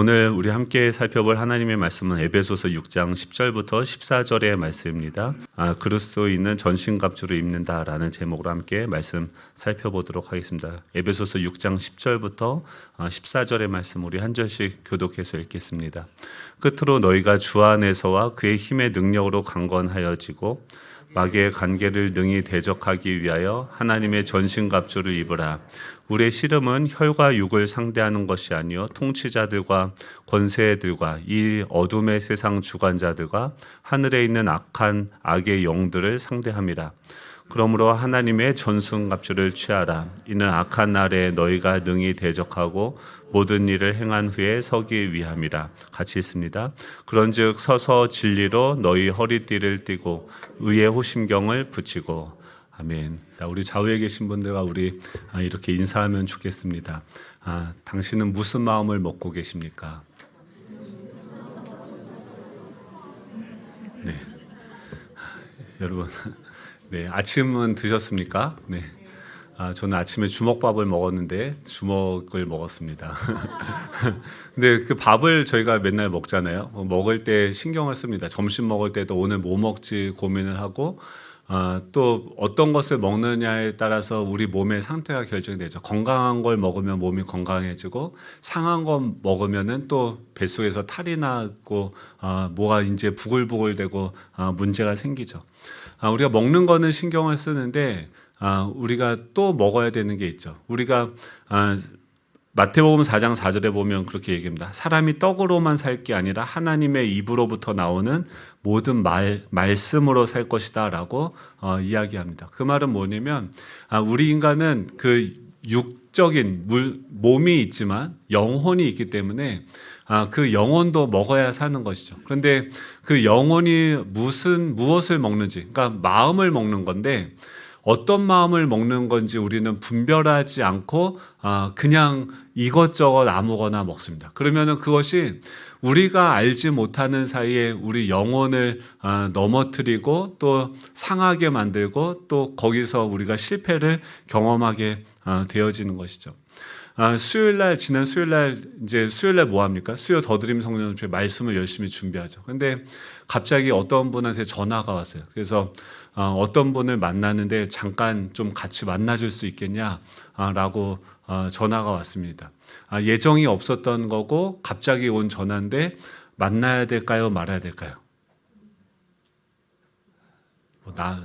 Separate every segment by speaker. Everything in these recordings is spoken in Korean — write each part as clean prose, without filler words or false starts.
Speaker 1: 오늘 우리 함께 살펴볼 하나님의 말씀은 에베소서 6장 10절부터 14절의 말씀입니다. 그리스도인은 전신갑주를 입는다라는 제목으로 함께 말씀 살펴보도록 하겠습니다. 에베소서 6장 10절부터 14절의 말씀 우리 한 절씩 교독해서 읽겠습니다. 끝으로 너희가 주 안에서와 그의 힘의 능력으로 강건하여지고 마귀의 관계를 능히 대적하기 위하여 하나님의 전신갑주를 입으라. 우리의 씨름은 혈과 육을 상대하는 것이 아니요 통치자들과 권세들과 이 어둠의 세상 주관자들과 하늘에 있는 악한 악의 영들을 상대함이라. 그러므로 하나님의 전신갑주를 취하라. 이는 악한 날에 너희가 능히 대적하고 모든 일을 행한 후에 서기 위함이라. 같이 읽습니다. 그런즉 서서 진리로 너희 허리띠를 띠고 의의 호심경을 붙이고. 아멘. 우리 좌우에 계신 분들과 우리 이렇게 인사하면 좋겠습니다. 당신은 무슨 마음을 먹고 계십니까? 네, 여러분. 네, 아침은 드셨습니까? 네. 저는 아침에 주먹밥을 먹었는데 주먹을 먹었습니다. 근데 그 밥을 저희가 맨날 먹잖아요. 먹을 때 신경을 씁니다. 점심 먹을 때도 오늘 뭐 먹지 고민을 하고 또 어떤 것을 먹느냐에 따라서 우리 몸의 상태가 결정되죠. 건강한 걸 먹으면 몸이 건강해지고 상한 거 먹으면은 또 뱃속에서 탈이 나고 뭐가 이제 부글부글되고 문제가 생기죠. 우리가 먹는 거는 신경을 쓰는데 우리가 또 먹어야 되는 게 있죠. 우리가 마태복음 4장 4절에 보면 그렇게 얘기합니다. 사람이 떡으로만 살 게 아니라 하나님의 입으로부터 나오는 모든 말씀으로 살 것이다 라고 이야기합니다. 그 말은 뭐냐면 우리 인간은 그 육적인 몸이 있지만 영혼이 있기 때문에 그 영혼도 먹어야 사는 것이죠. 그런데 그 영혼이 무엇을 먹는지, 그러니까 마음을 먹는 건데 어떤 마음을 먹는 건지 우리는 분별하지 않고 그냥 이것저것 아무거나 먹습니다. 그러면은 그것이 우리가 알지 못하는 사이에 우리 영혼을 넘어뜨리고 또 상하게 만들고 또 거기서 우리가 실패를 경험하게 되어지는 것이죠. 지난 수요일날 뭐 합니까? 수요 더드림 성령님의 말씀을 열심히 준비하죠. 근데 갑자기 어떤 분한테 전화가 왔어요. 그래서 어떤 분을 만나는데 잠깐 좀 같이 만나줄 수 있겠냐라고 전화가 왔습니다. 예정이 없었던 거고 갑자기 온 전화인데 만나야 될까요? 말아야 될까요?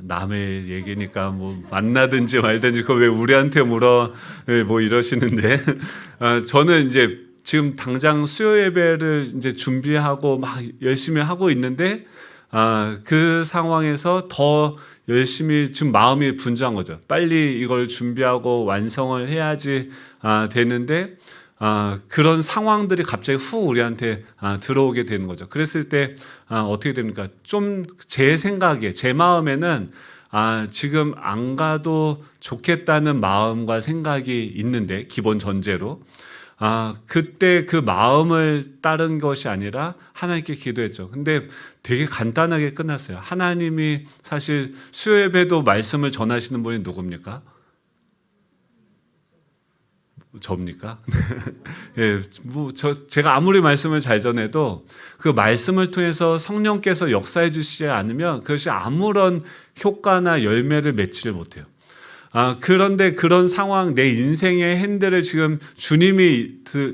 Speaker 1: 남의 얘기니까 뭐 만나든지 말든지 그거 왜 우리한테 물어 뭐 이러시는데 저는 이제 지금 당장 수요 예배를 이제 준비하고 막 열심히 하고 있는데 그 상황에서 더 열심히 지금 마음이 분주한 거죠. 빨리 이걸 준비하고 완성을 해야지 되는데 그런 상황들이 갑자기 훅 우리한테 들어오게 되는 거죠. 그랬을 때 어떻게 됩니까? 좀 제 생각에, 제 마음에는 지금 안 가도 좋겠다는 마음과 생각이 있는데 기본 전제로 그때 그 마음을 따른 것이 아니라 하나님께 기도했죠. 근데 되게 간단하게 끝났어요. 하나님이 사실 수요 예배도 말씀을 전하시는 분이 누굽니까? 접니까? 예, 제가 아무리 말씀을 잘 전해도 그 말씀을 통해서 성령께서 역사해 주시지 않으면 그것이 아무런 효과나 열매를 맺지를 못해요. 그런데 그런 상황, 내 인생의 핸들을 지금 주님이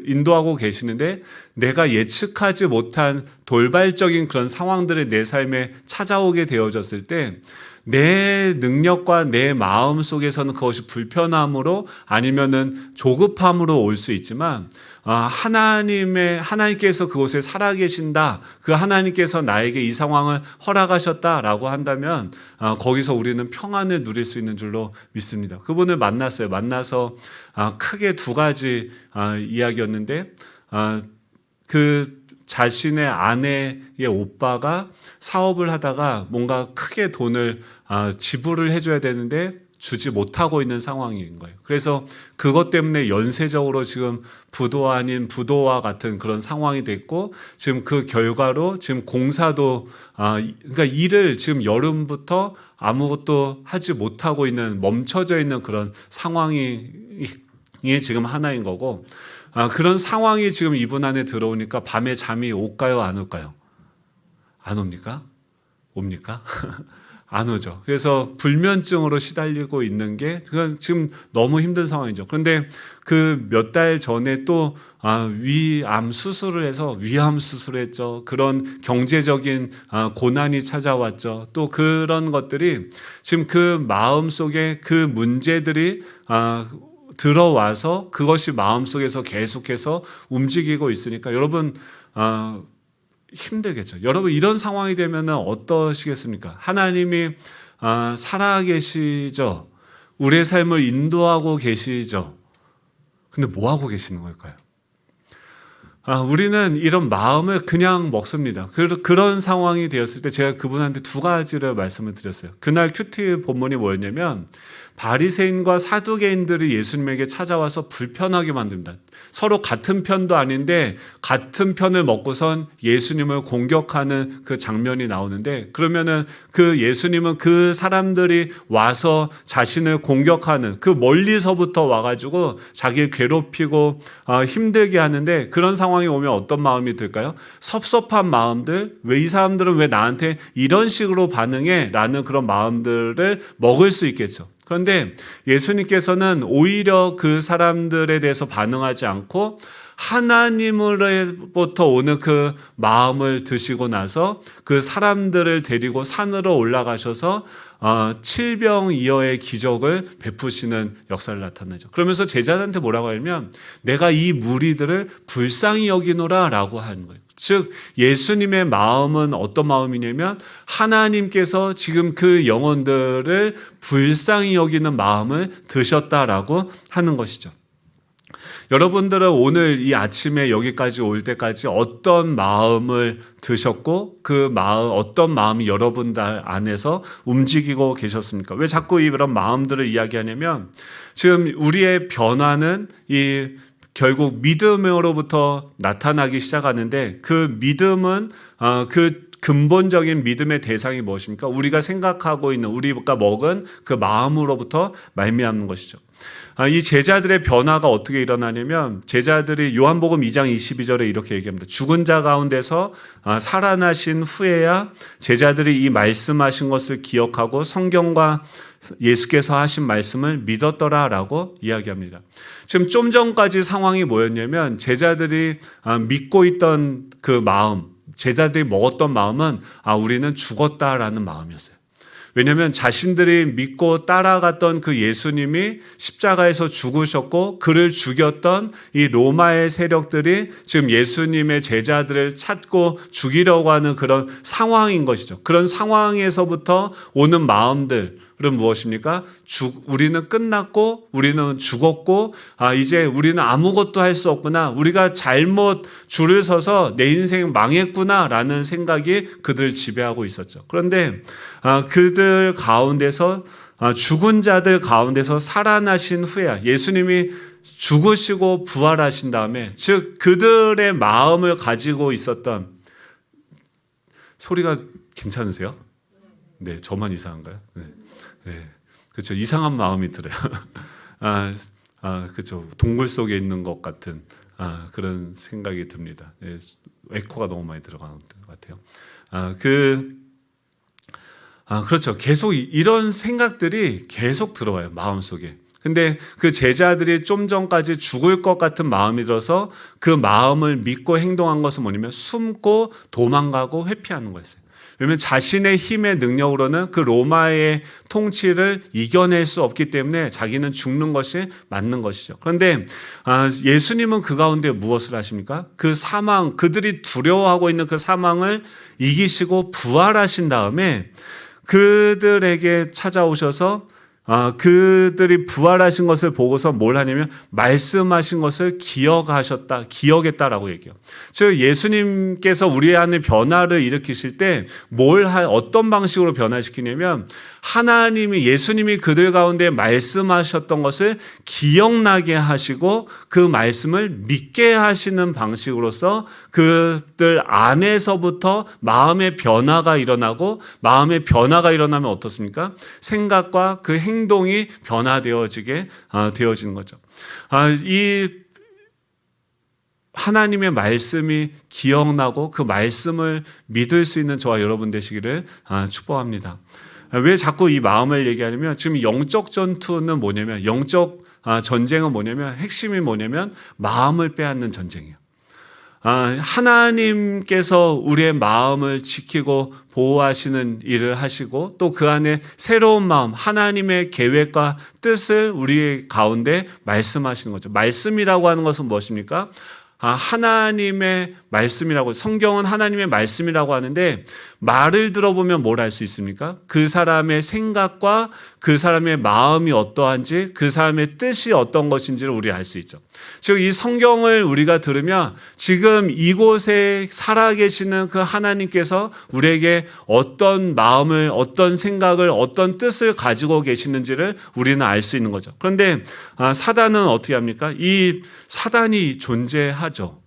Speaker 1: 인도하고 계시는데 내가 예측하지 못한 돌발적인 그런 상황들이 내 삶에 찾아오게 되어졌을 때 내 능력과 내 마음 속에서는 그것이 불편함으로 아니면은 조급함으로 올 수 있지만 하나님께서 그곳에 살아계신다. 그 하나님께서 나에게 이 상황을 허락하셨다라고 한다면 거기서 우리는 평안을 누릴 수 있는 줄로 믿습니다. 그분을 만났어요. 만나서 크게 두 가지 이야기였는데 그 자신의 아내의 오빠가 사업을 하다가 뭔가 크게 돈을 지불을 해줘야 되는데 주지 못하고 있는 상황인 거예요. 그래서 그것 때문에 연쇄적으로 지금 부도 아닌 부도와 같은 그런 상황이 됐고 지금 그 결과로 지금 공사도 그러니까 일을 지금 여름부터 아무것도 하지 못하고 있는 멈춰져 있는 그런 상황이 지금 하나인 거고 그런 상황이 지금 이분 안에 들어오니까 밤에 잠이 올까요, 안 올까요? 안 옵니까? 옵니까? 안 오죠. 그래서 불면증으로 시달리고 있는 게 그건 지금 너무 힘든 상황이죠. 그런데 그 몇 달 전에 또 위암 수술을 해서 위암 수술을 했죠. 그런 경제적인 고난이 찾아왔죠. 또 그런 것들이 지금 그 마음 속에 그 문제들이 들어와서 그것이 마음 속에서 계속해서 움직이고 있으니까 여러분 힘들겠죠. 여러분 이런 상황이 되면 어떠시겠습니까? 하나님이 살아계시죠. 우리의 삶을 인도하고 계시죠. 근데 뭐 하고 계시는 걸까요? 우리는 이런 마음을 그냥 먹습니다. 그래서 그런 상황이 되었을 때 제가 그분한테 두 가지를 말씀을 드렸어요. 그날 큐티 본문이 뭐였냐면 바리새인과 사두개인들이 예수님에게 찾아와서 불편하게 만듭니다. 서로 같은 편도 아닌데 같은 편을 먹고선 예수님을 공격하는 그 장면이 나오는데 그러면은 그 예수님은 그 사람들이 와서 자신을 공격하는 그 멀리서부터 와가지고 자기를 괴롭히고 힘들게 하는데 그런 상황이 오면 어떤 마음이 들까요? 섭섭한 마음들, 왜 이 사람들은 왜 나한테 이런 식으로 반응해? 라는 그런 마음들을 먹을 수 있겠죠. 그런데 예수님께서는 오히려 그 사람들에 대해서 반응하지 않고 하나님으로부터 오는 그 마음을 드시고 나서 그 사람들을 데리고 산으로 올라가셔서 칠병이어의 기적을 베푸시는 역사를 나타내죠. 그러면서 제자들한테 뭐라고 하냐면 내가 이 무리들을 불쌍히 여기노라 라고 하는 거예요. 즉 예수님의 마음은 어떤 마음이냐면 하나님께서 지금 그 영혼들을 불쌍히 여기는 마음을 드셨다라고 하는 것이죠. 여러분들은 오늘 이 아침에 여기까지 올 때까지 어떤 마음을 드셨고 그 마음 어떤 마음이 여러분들 안에서 움직이고 계셨습니까? 왜 자꾸 이런 마음들을 이야기하냐면 지금 우리의 변화는 이 결국 믿음으로부터 나타나기 시작하는데 그 믿음은 그 근본적인 믿음의 대상이 무엇입니까? 우리가 생각하고 있는 우리가 먹은 그 마음으로부터 말미암는 것이죠. 이 제자들의 변화가 어떻게 일어나냐면 제자들이 요한복음 2장 22절에 이렇게 얘기합니다. 죽은 자 가운데서 살아나신 후에야 제자들이 이 말씀하신 것을 기억하고 성경과 예수께서 하신 말씀을 믿었더라라고 이야기합니다. 지금 좀 전까지 상황이 뭐였냐면 제자들이 믿고 있던 그 마음, 제자들이 먹었던 마음은 우리는 죽었다라는 마음이었어요. 왜냐하면 자신들이 믿고 따라갔던 그 예수님이 십자가에서 죽으셨고 그를 죽였던 이 로마의 세력들이 지금 예수님의 제자들을 찾고 죽이려고 하는 그런 상황인 것이죠. 그런 상황에서부터 오는 마음들은 무엇입니까? 우리는 끝났고 우리는 죽었고 이제 우리는 아무것도 할 수 없구나. 우리가 잘못 줄을 서서 내 인생 망했구나 라는 생각이 그들을 지배하고 있었죠. 그런데 그들 가운데서 죽은 자들 가운데서 살아나신 후에 예수님이 죽으시고 부활하신 다음에 즉 그들의 마음을 가지고 있었던 소리가 괜찮으세요? 네, 저만 이상한가요? 네. 네, 그렇죠. 이상한 마음이 들어요. 그렇죠. 동굴 속에 있는 것 같은 그런 생각이 듭니다. 네, 에코가 너무 많이 들어가는 것 같아요. 그렇죠. 계속 이런 생각들이 계속 들어와요. 마음속에. 근데 그 제자들이 좀 전까지 죽을 것 같은 마음이 들어서 그 마음을 믿고 행동한 것은 뭐냐면 숨고 도망가고 회피하는 거였어요. 왜냐하면 자신의 힘의 능력으로는 그 로마의 통치를 이겨낼 수 없기 때문에 자기는 죽는 것이 맞는 것이죠. 그런데 예수님은 그 가운데 무엇을 하십니까? 그 사망, 그들이 두려워하고 있는 그 사망을 이기시고 부활하신 다음에 그들에게 찾아오셔서 그들이 부활하신 것을 보고서 뭘 하냐면 말씀하신 것을 기억했다라고 얘기해요. 즉 예수님께서 우리 안에 변화를 일으키실 때 어떤 방식으로 변화시키냐면 예수님이 그들 가운데 말씀하셨던 것을 기억나게 하시고 그 말씀을 믿게 하시는 방식으로서 그들 안에서부터 마음의 변화가 일어나고 마음의 변화가 일어나면 어떻습니까? 생각과 그 행동이 변화되어지게 되어지는 거죠. 하나님의 말씀이 기억나고 그 말씀을 믿을 수 있는 저와 여러분 되시기를 축복합니다. 왜 자꾸 이 마음을 얘기하냐면 지금 영적 전투는 뭐냐면 영적 전쟁은 뭐냐면 핵심이 뭐냐면 마음을 빼앗는 전쟁이에요. 하나님께서 우리의 마음을 지키고 보호하시는 일을 하시고 또 그 안에 새로운 마음, 하나님의 계획과 뜻을 우리 가운데 말씀하시는 거죠. 말씀이라고 하는 것은 무엇입니까? 하나님의 말씀이라고, 성경은 하나님의 말씀이라고 하는데 말을 들어보면 뭘 알 수 있습니까? 그 사람의 생각과 그 사람의 마음이 어떠한지, 그 사람의 뜻이 어떤 것인지를 우리 알 수 있죠. 즉 이 성경을 우리가 들으면 지금 이곳에 살아계시는 그 하나님께서 우리에게 어떤 마음을, 어떤 생각을, 어떤 뜻을 가지고 계시는지를 우리는 알 수 있는 거죠. 그런데 사단은 어떻게 합니까? 이 사단이 존재하죠.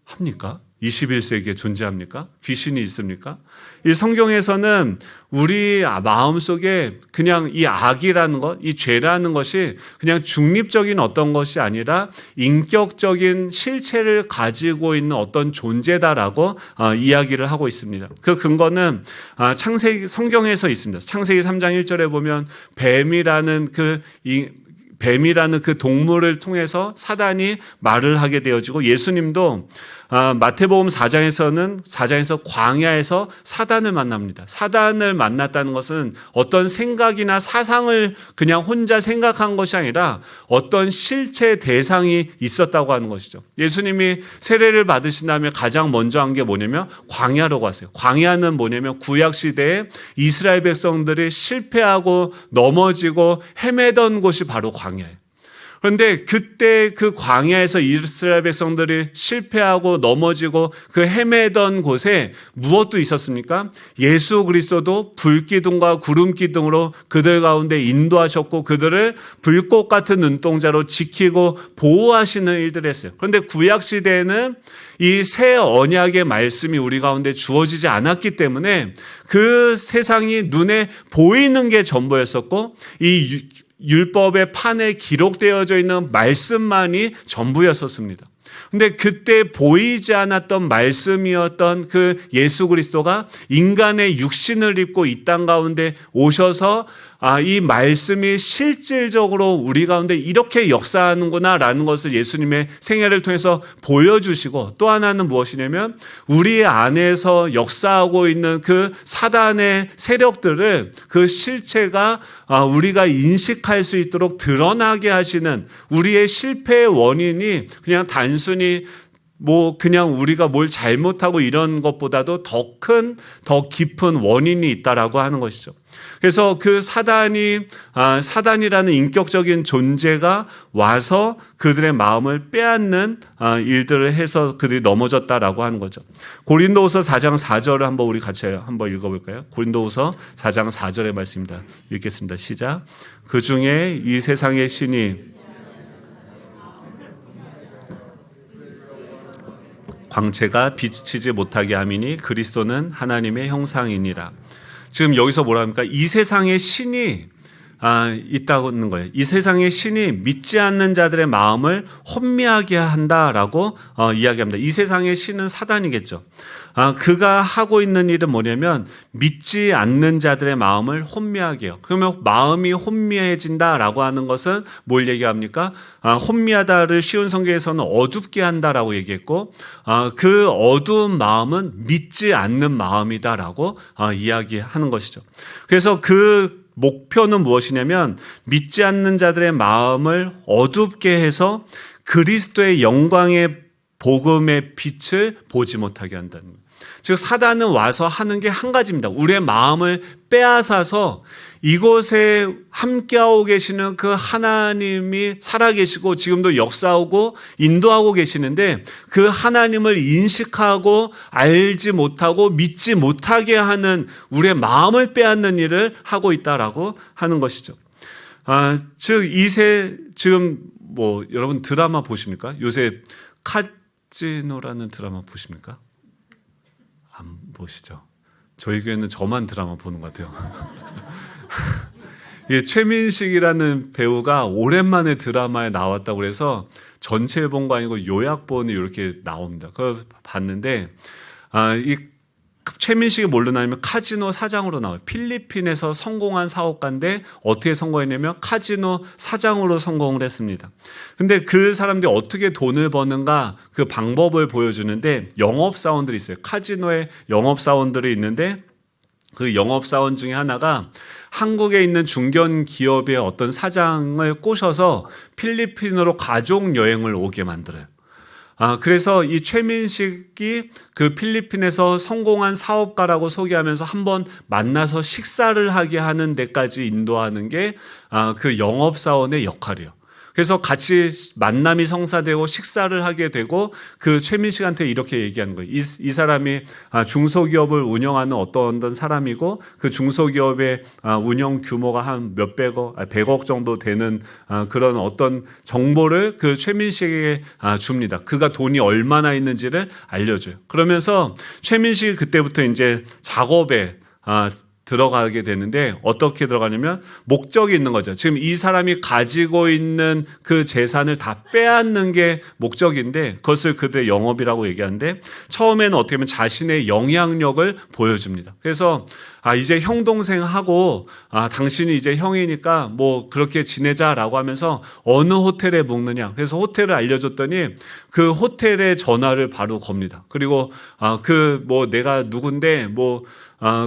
Speaker 1: 합니까? 21세기에 존재합니까? 귀신이 있습니까? 이 성경에서는 우리 마음속에 그냥 이 악이라는 것, 이 죄라는 것이 그냥 중립적인 어떤 것이 아니라 인격적인 실체를 가지고 있는 어떤 존재다라고 이야기를 하고 있습니다. 그 근거는 창세기 성경에서 있습니다. 창세기 3장 1절에 보면 뱀이라는 그 동물을 통해서 사단이 말을 하게 되어지고, 예수님도 마태복음 4장에서 광야에서 사단을 만납니다. 사단을 만났다는 것은 어떤 생각이나 사상을 그냥 혼자 생각한 것이 아니라 어떤 실체 대상이 있었다고 하는 것이죠. 예수님이 세례를 받으신 다음에 가장 먼저 한 게 뭐냐면 광야로 갔어요. 광야는 뭐냐면 구약시대에 이스라엘 백성들이 실패하고 넘어지고 헤매던 곳이 바로 광야예요. 그런데 그때 그 광야에서 이스라엘 백성들이 실패하고 넘어지고 그 헤매던 곳에 무엇도 있었습니까? 예수 그리스도도 불기둥과 구름기둥으로 그들 가운데 인도하셨고 그들을 불꽃 같은 눈동자로 지키고 보호하시는 일들을 했어요. 그런데 구약시대에는 이 새 언약의 말씀이 우리 가운데 주어지지 않았기 때문에 그 세상이 눈에 보이는 게 전부였었고, 이 율법의 판에 기록되어져 있는 말씀만이 전부였었습니다. 근데 그때 보이지 않았던 말씀이었던 그 예수 그리스도가 인간의 육신을 입고 이 땅 가운데 오셔서 이 말씀이 실질적으로 우리 가운데 이렇게 역사하는구나라는 것을 예수님의 생애를 통해서 보여주시고, 또 하나는 무엇이냐면 우리 안에서 역사하고 있는 그 사단의 세력들을, 그 실체가 우리가 인식할 수 있도록 드러나게 하시는, 우리의 실패의 원인이 그냥 단순히 그냥 우리가 뭘 잘못하고 이런 것보다도 더 깊은 원인이 있다라고 하는 것이죠. 그래서 그 사단이라는 인격적인 존재가 와서 그들의 마음을 빼앗는 일들을 해서 그들이 넘어졌다라고 하는 거죠. 고린도후서 4장 4절을 한번 우리 같이 한번 읽어볼까요? 고린도후서 4장 4절의 말씀입니다. 읽겠습니다. 시작. 그 중에 이 세상의 신이 광채가 비치지 못하게 함이니 그리스도는 하나님의 형상이니라. 지금 여기서 뭐라 합니까? 이 세상의 신이 있다는 거예요. 이 세상의 신이 믿지 않는 자들의 마음을 혼미하게 한다라고 이야기합니다. 이 세상의 신은 사단이겠죠. 그가 하고 있는 일은 뭐냐면 믿지 않는 자들의 마음을 혼미하게 해요. 그러면 마음이 혼미해진다라고 하는 것은 뭘 얘기합니까? 혼미하다를 쉬운 성경에서는 어둡게 한다라고 얘기했고, 그 어두운 마음은 믿지 않는 마음이다라고 이야기하는 것이죠. 그래서 그 목표는 무엇이냐면 믿지 않는 자들의 마음을 어둡게 해서 그리스도의 영광의 복음의 빛을 보지 못하게 한다는 거예요. 즉 사단은 와서 하는 게 한 가지입니다. 우리의 마음을 빼앗아서 이곳에 함께하고 계시는 그 하나님이 살아계시고 지금도 역사하고 인도하고 계시는데 그 하나님을 인식하고 알지 못하고 믿지 못하게 하는 우리의 마음을 빼앗는 일을 하고 있다라고 하는 것이죠. 즉 지금 여러분 드라마 보십니까? 요새 카지노라는 드라마 보십니까? 안 보시죠? 저희 교회는 저만 드라마 보는 것 같아요. 예, 최민식이라는 배우가 오랜만에 드라마에 나왔다고 그래서 전체 본 거 아니고 요약본이 이렇게 나옵니다. 그걸 봤는데 이 최민식이 뭘로 나냐면 카지노 사장으로 나와요. 필리핀에서 성공한 사업가인데 어떻게 성공했냐면 카지노 사장으로 성공을 했습니다. 근데 그 사람들이 어떻게 돈을 버는가 그 방법을 보여주는데 영업사원들이 있어요. 카지노에 영업사원들이 있는데 그 영업사원 중에 하나가 한국에 있는 중견기업의 어떤 사장을 꼬셔서 필리핀으로 가족여행을 오게 만들어요. 그래서 이 최민식이 그 필리핀에서 성공한 사업가라고 소개하면서 한번 만나서 식사를 하게 하는 데까지 인도하는 게 그 영업사원의 역할이에요. 그래서 같이 만남이 성사되고 식사를 하게 되고 그 최민식한테 이렇게 얘기하는 거예요. 이 사람이 중소기업을 운영하는 어떤 사람이고 그 중소기업의 운영 규모가 한 몇백억, 100억 정도 되는 그런 어떤 정보를 그 최민식에게 줍니다. 그가 돈이 얼마나 있는지를 알려줘요. 그러면서 최민식이 그때부터 이제 작업에 들어가게 되는데 어떻게 들어가냐면 목적이 있는 거죠. 지금 이 사람이 가지고 있는 그 재산을 다 빼앗는 게 목적인데 그것을 그들의 영업이라고 얘기하는데 처음에는 어떻게 보면 자신의 영향력을 보여줍니다. 그래서 이제 형 동생하고 당신이 이제 형이니까 뭐 그렇게 지내자라고 하면서 어느 호텔에 묵느냐. 그래서 호텔을 알려줬더니 그 호텔에 전화를 바로 겁니다. 그리고 그 뭐 내가 누군데 뭐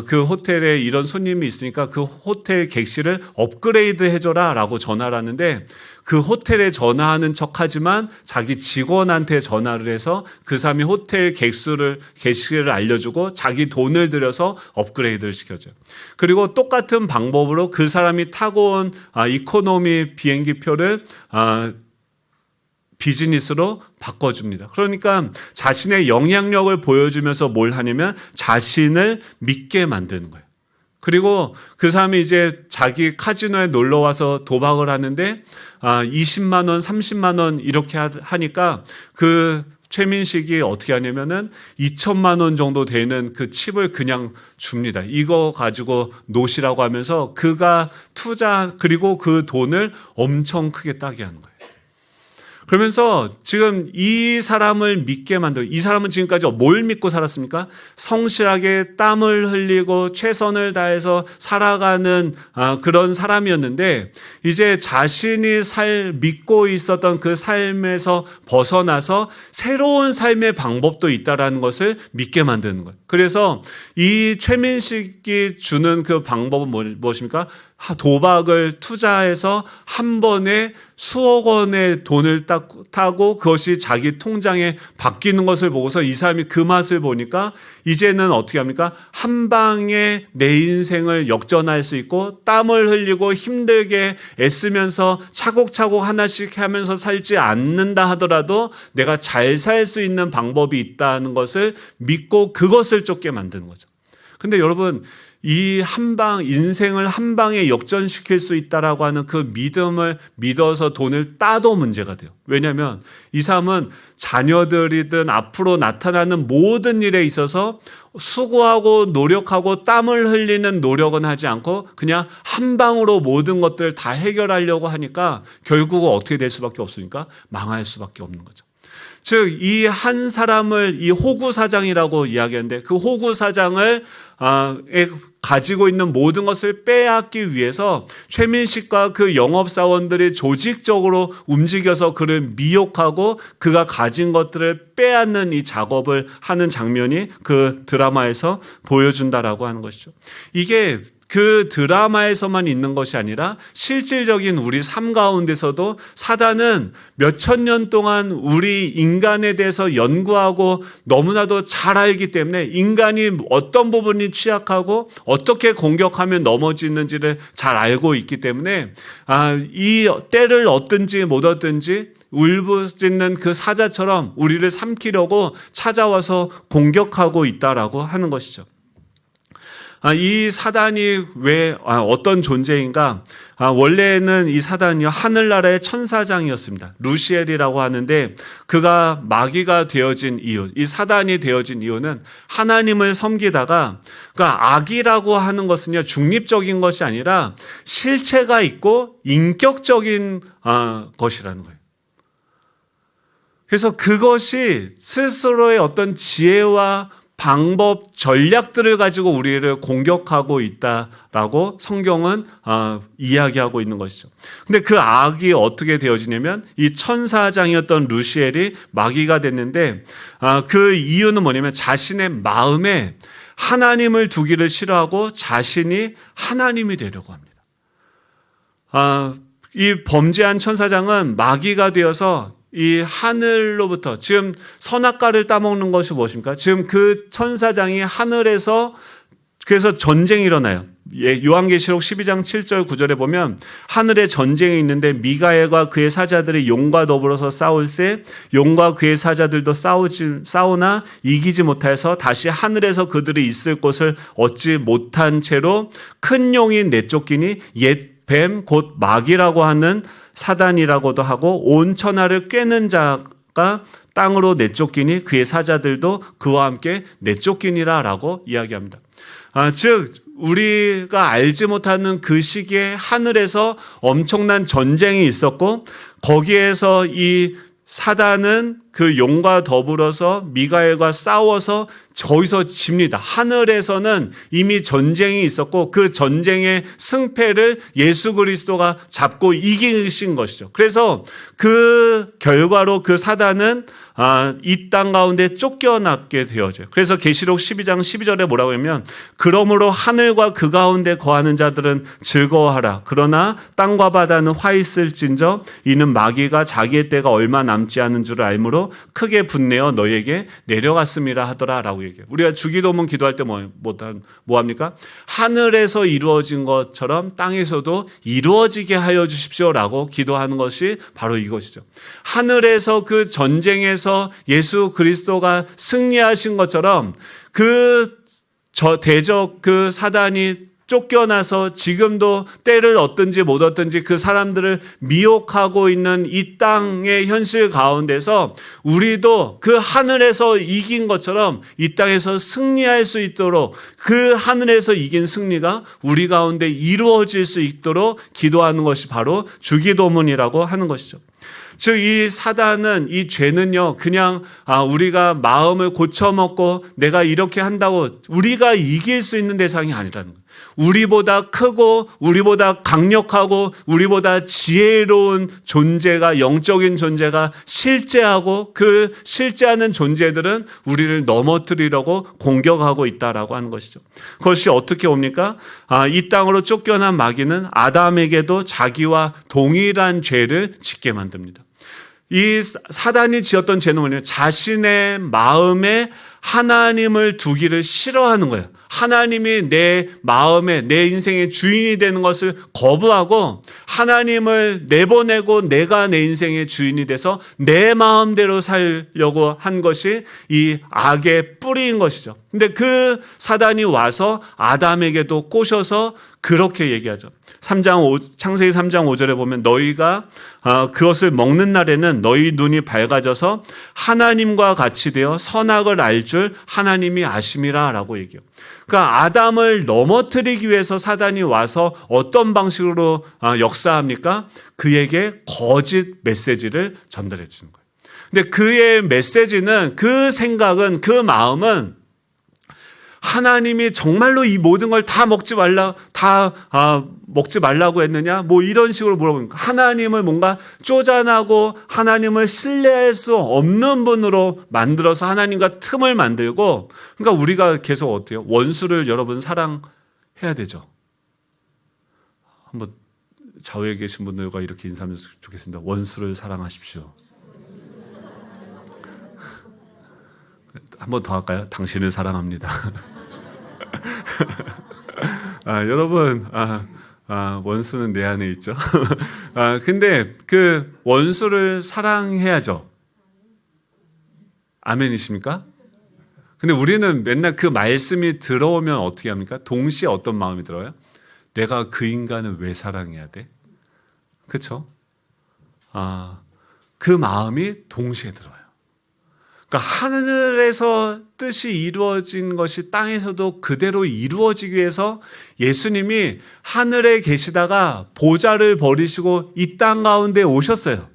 Speaker 1: 그 호텔에 이런 손님이 있으니까 그 호텔 객실을 업그레이드 해줘라 라고 전화를 하는데 그 호텔에 전화하는 척하지만 자기 직원한테 전화를 해서 그 사람이 호텔 객실을 알려주고 자기 돈을 들여서 업그레이드를 시켜줘요. 그리고 똑같은 방법으로 그 사람이 타고 온 이코노미 비행기표를 비즈니스로 바꿔줍니다. 그러니까 자신의 영향력을 보여주면서 뭘 하냐면 자신을 믿게 만드는 거예요. 그리고 그 사람이 이제 자기 카지노에 놀러 와서 도박을 하는데 20만 원, 30만 원 이렇게 하니까 그 최민식이 어떻게 하냐면은 2천만 원 정도 되는 그 칩을 그냥 줍니다. 이거 가지고 노시라고 하면서 그가 그리고 그 돈을 엄청 크게 따게 하는 거예요. 그러면서 지금 이 사람을 믿게 만들고 이 사람은 지금까지 뭘 믿고 살았습니까? 성실하게 땀을 흘리고 최선을 다해서 살아가는 그런 사람이었는데 이제 자신이 믿고 있었던 그 삶에서 벗어나서 새로운 삶의 방법도 있다라는 것을 믿게 만드는 거예요. 그래서 이 최민식이 주는 그 방법은 무엇입니까? 도박을 투자해서 한 번에 수억 원의 돈을 타고 그것이 자기 통장에 바뀌는 것을 보고서 이 사람이 그 맛을 보니까 이제는 어떻게 합니까? 한 방에 내 인생을 역전할 수 있고 땀을 흘리고 힘들게 애쓰면서 차곡차곡 하나씩 하면서 살지 않는다 하더라도 내가 잘 살 수 있는 방법이 있다는 것을 믿고 그것을 쫓게 만드는 거죠. 근데 여러분 이 인생을 한 방에 역전시킬 수 있다라고 하는 그 믿음을 믿어서 돈을 따도 문제가 돼요. 왜냐하면 이 사람은 자녀들이든 앞으로 나타나는 모든 일에 있어서 수고하고 노력하고 땀을 흘리는 노력은 하지 않고 그냥 한 방으로 모든 것들을 다 해결하려고 하니까 결국은 어떻게 될 수밖에 없으니까 망할 수밖에 없는 거죠. 즉, 이 한 사람을 이 호구 사장이라고 이야기하는데 그 호구 사장을 가지고 있는 모든 것을 빼앗기 위해서 최민식과 그 영업사원들이 조직적으로 움직여서 그를 미혹하고 그가 가진 것들을 빼앗는 이 작업을 하는 장면이 그 드라마에서 보여준다라고 하는 것이죠. 이게 그 드라마에서만 있는 것이 아니라 실질적인 우리 삶 가운데서도 사단은 몇천 년 동안 우리 인간에 대해서 연구하고 너무나도 잘 알기 때문에 인간이 어떤 부분이 취약하고 어떻게 공격하면 넘어지는지를 잘 알고 있기 때문에 이 때를 얻든지 못 얻든지 울부짖는 그 사자처럼 우리를 삼키려고 찾아와서 공격하고 있다라고 하는 것이죠. 이 사단이 왜 어떤 존재인가? 원래는 이 사단이 하늘나라의 천사장이었습니다. 루시엘이라고 하는데 그가 마귀가 되어진 이유, 이 사단이 되어진 이유는 하나님을 섬기다가 그러니까 악이라고 하는 것은요 중립적인 것이 아니라 실체가 있고 인격적인 것이라는 거예요. 그래서 그것이 스스로의 어떤 지혜와 방법, 전략들을 가지고 우리를 공격하고 있다라고 성경은 이야기하고 있는 것이죠. 근데 그 악이 어떻게 되어지냐면 이 천사장이었던 루시엘이 마귀가 됐는데 그 이유는 뭐냐면 자신의 마음에 하나님을 두기를 싫어하고 자신이 하나님이 되려고 합니다. 이 범죄한 천사장은 마귀가 되어서 이 하늘로부터 지금 선악과를 따먹는 것이 무엇입니까? 지금 그 천사장이 하늘에서 그래서 전쟁이 일어나요. 요한계시록 12장 7절 9절에 보면 하늘에 전쟁이 있는데 미가엘과 그의 사자들이 용과 더불어서 싸울세 용과 그의 사자들도 싸우나 이기지 못해서 다시 하늘에서 그들이 있을 곳을 얻지 못한 채로 큰 용이 내쫓기니 옛 뱀 곧 마귀라고 하는 사단이라고도 하고 온 천하를 꿰는 자가 땅으로 내쫓기니 그의 사자들도 그와 함께 내쫓기니라 라고 이야기합니다. 즉 우리가 알지 못하는 그 시기에 하늘에서 엄청난 전쟁이 있었고 거기에서 이 사단은 그 용과 더불어서 미가엘과 싸워서 거기서 집니다. 하늘에서는 이미 전쟁이 있었고 그 전쟁의 승패를 예수 그리스도가 잡고 이기신 것이죠. 그래서 그 결과로 그 사단은 이 땅 가운데 쫓겨나게 되어져요. 그래서 계시록 12장 12절에 뭐라고 하면 그러므로 하늘과 그 가운데 거하는 자들은 즐거워하라. 그러나 땅과 바다는 화 있을진저 이는 마귀가 자기의 때가 얼마 남지 않은 줄을 알므로 크게 분내어 너희에게 내려갔음이라 하더라라고 얘기해요. 우리가 주기도문 기도할 때 뭐 합니까? 하늘에서 이루어진 것처럼 땅에서도 이루어지게 하여 주십시오라고 기도하는 것이 바로 이것이죠. 하늘에서 그 전쟁에서 예수 그리스도가 승리하신 것처럼 그 대적 그 사단이 쫓겨나서 지금도 때를 얻든지 못 얻든지 그 사람들을 미혹하고 있는 이 땅의 현실 가운데서 우리도 그 하늘에서 이긴 것처럼 이 땅에서 승리할 수 있도록 그 하늘에서 이긴 승리가 우리 가운데 이루어질 수 있도록 기도하는 것이 바로 주기도문이라고 하는 것이죠. 즉 이 사단은 이 죄는요 그냥 우리가 마음을 고쳐먹고 내가 이렇게 한다고 우리가 이길 수 있는 대상이 아니라는 거예요. 우리보다 크고 우리보다 강력하고 우리보다 지혜로운 존재가 영적인 존재가 실제하고 그 실제하는 존재들은 우리를 넘어뜨리려고 공격하고 있다라고 하는 것이죠. 그것이 어떻게 옵니까? 이 땅으로 쫓겨난 마귀는 아담에게도 자기와 동일한 죄를 짓게 만듭니다. 이 사단이 지었던 죄는 뭐냐면 자신의 마음에 하나님을 두기를 싫어하는 거예요. 하나님이 내 마음에 내 인생의 주인이 되는 것을 거부하고 하나님을 내보내고 내가 내 인생의 주인이 돼서 내 마음대로 살려고 한 것이 이 악의 뿌리인 것이죠. 근데 그 사단이 와서 아담에게도 꼬셔서 그렇게 얘기하죠. 창세기 3장 5절에 보면 너희가 그것을 먹는 날에는 너희 눈이 밝아져서 하나님과 같이 되어 선악을 알 줄 하나님이 아심이라 라고 얘기해요. 그러니까 아담을 넘어뜨리기 위해서 사단이 와서 어떤 방식으로 역사합니까? 그에게 거짓 메시지를 전달해 주는 거예요. 근데 그의 메시지는 그 생각은 그 마음은 하나님이 정말로 이 모든 걸 다 먹지 말라고 했느냐? 뭐 이런 식으로 물어보니까 하나님을 뭔가 쪼잔하고 하나님을 신뢰할 수 없는 분으로 만들어서 하나님과 틈을 만들고 그러니까 우리가 계속 어때요? 원수를 여러분 사랑해야 되죠. 한번 좌우에 계신 분들과 이렇게 인사하면 좋겠습니다. 원수를 사랑하십시오. 한 번 더 할까요? 당신을 사랑합니다. 여러분, 원수는 내 안에 있죠. 근데 그 원수를 사랑해야죠. 아멘이십니까? 근데 우리는 맨날 그 말씀이 들어오면 어떻게 합니까? 동시에 어떤 마음이 들어요? 내가 그 인간을 왜 사랑해야 돼? 그렇죠? 그 마음이 동시에 들어요. 그러니까 하늘에서 뜻이 이루어진 것이 땅에서도 그대로 이루어지기 위해서 예수님이 하늘에 계시다가 보좌를 버리시고 이 땅 가운데 오셨어요.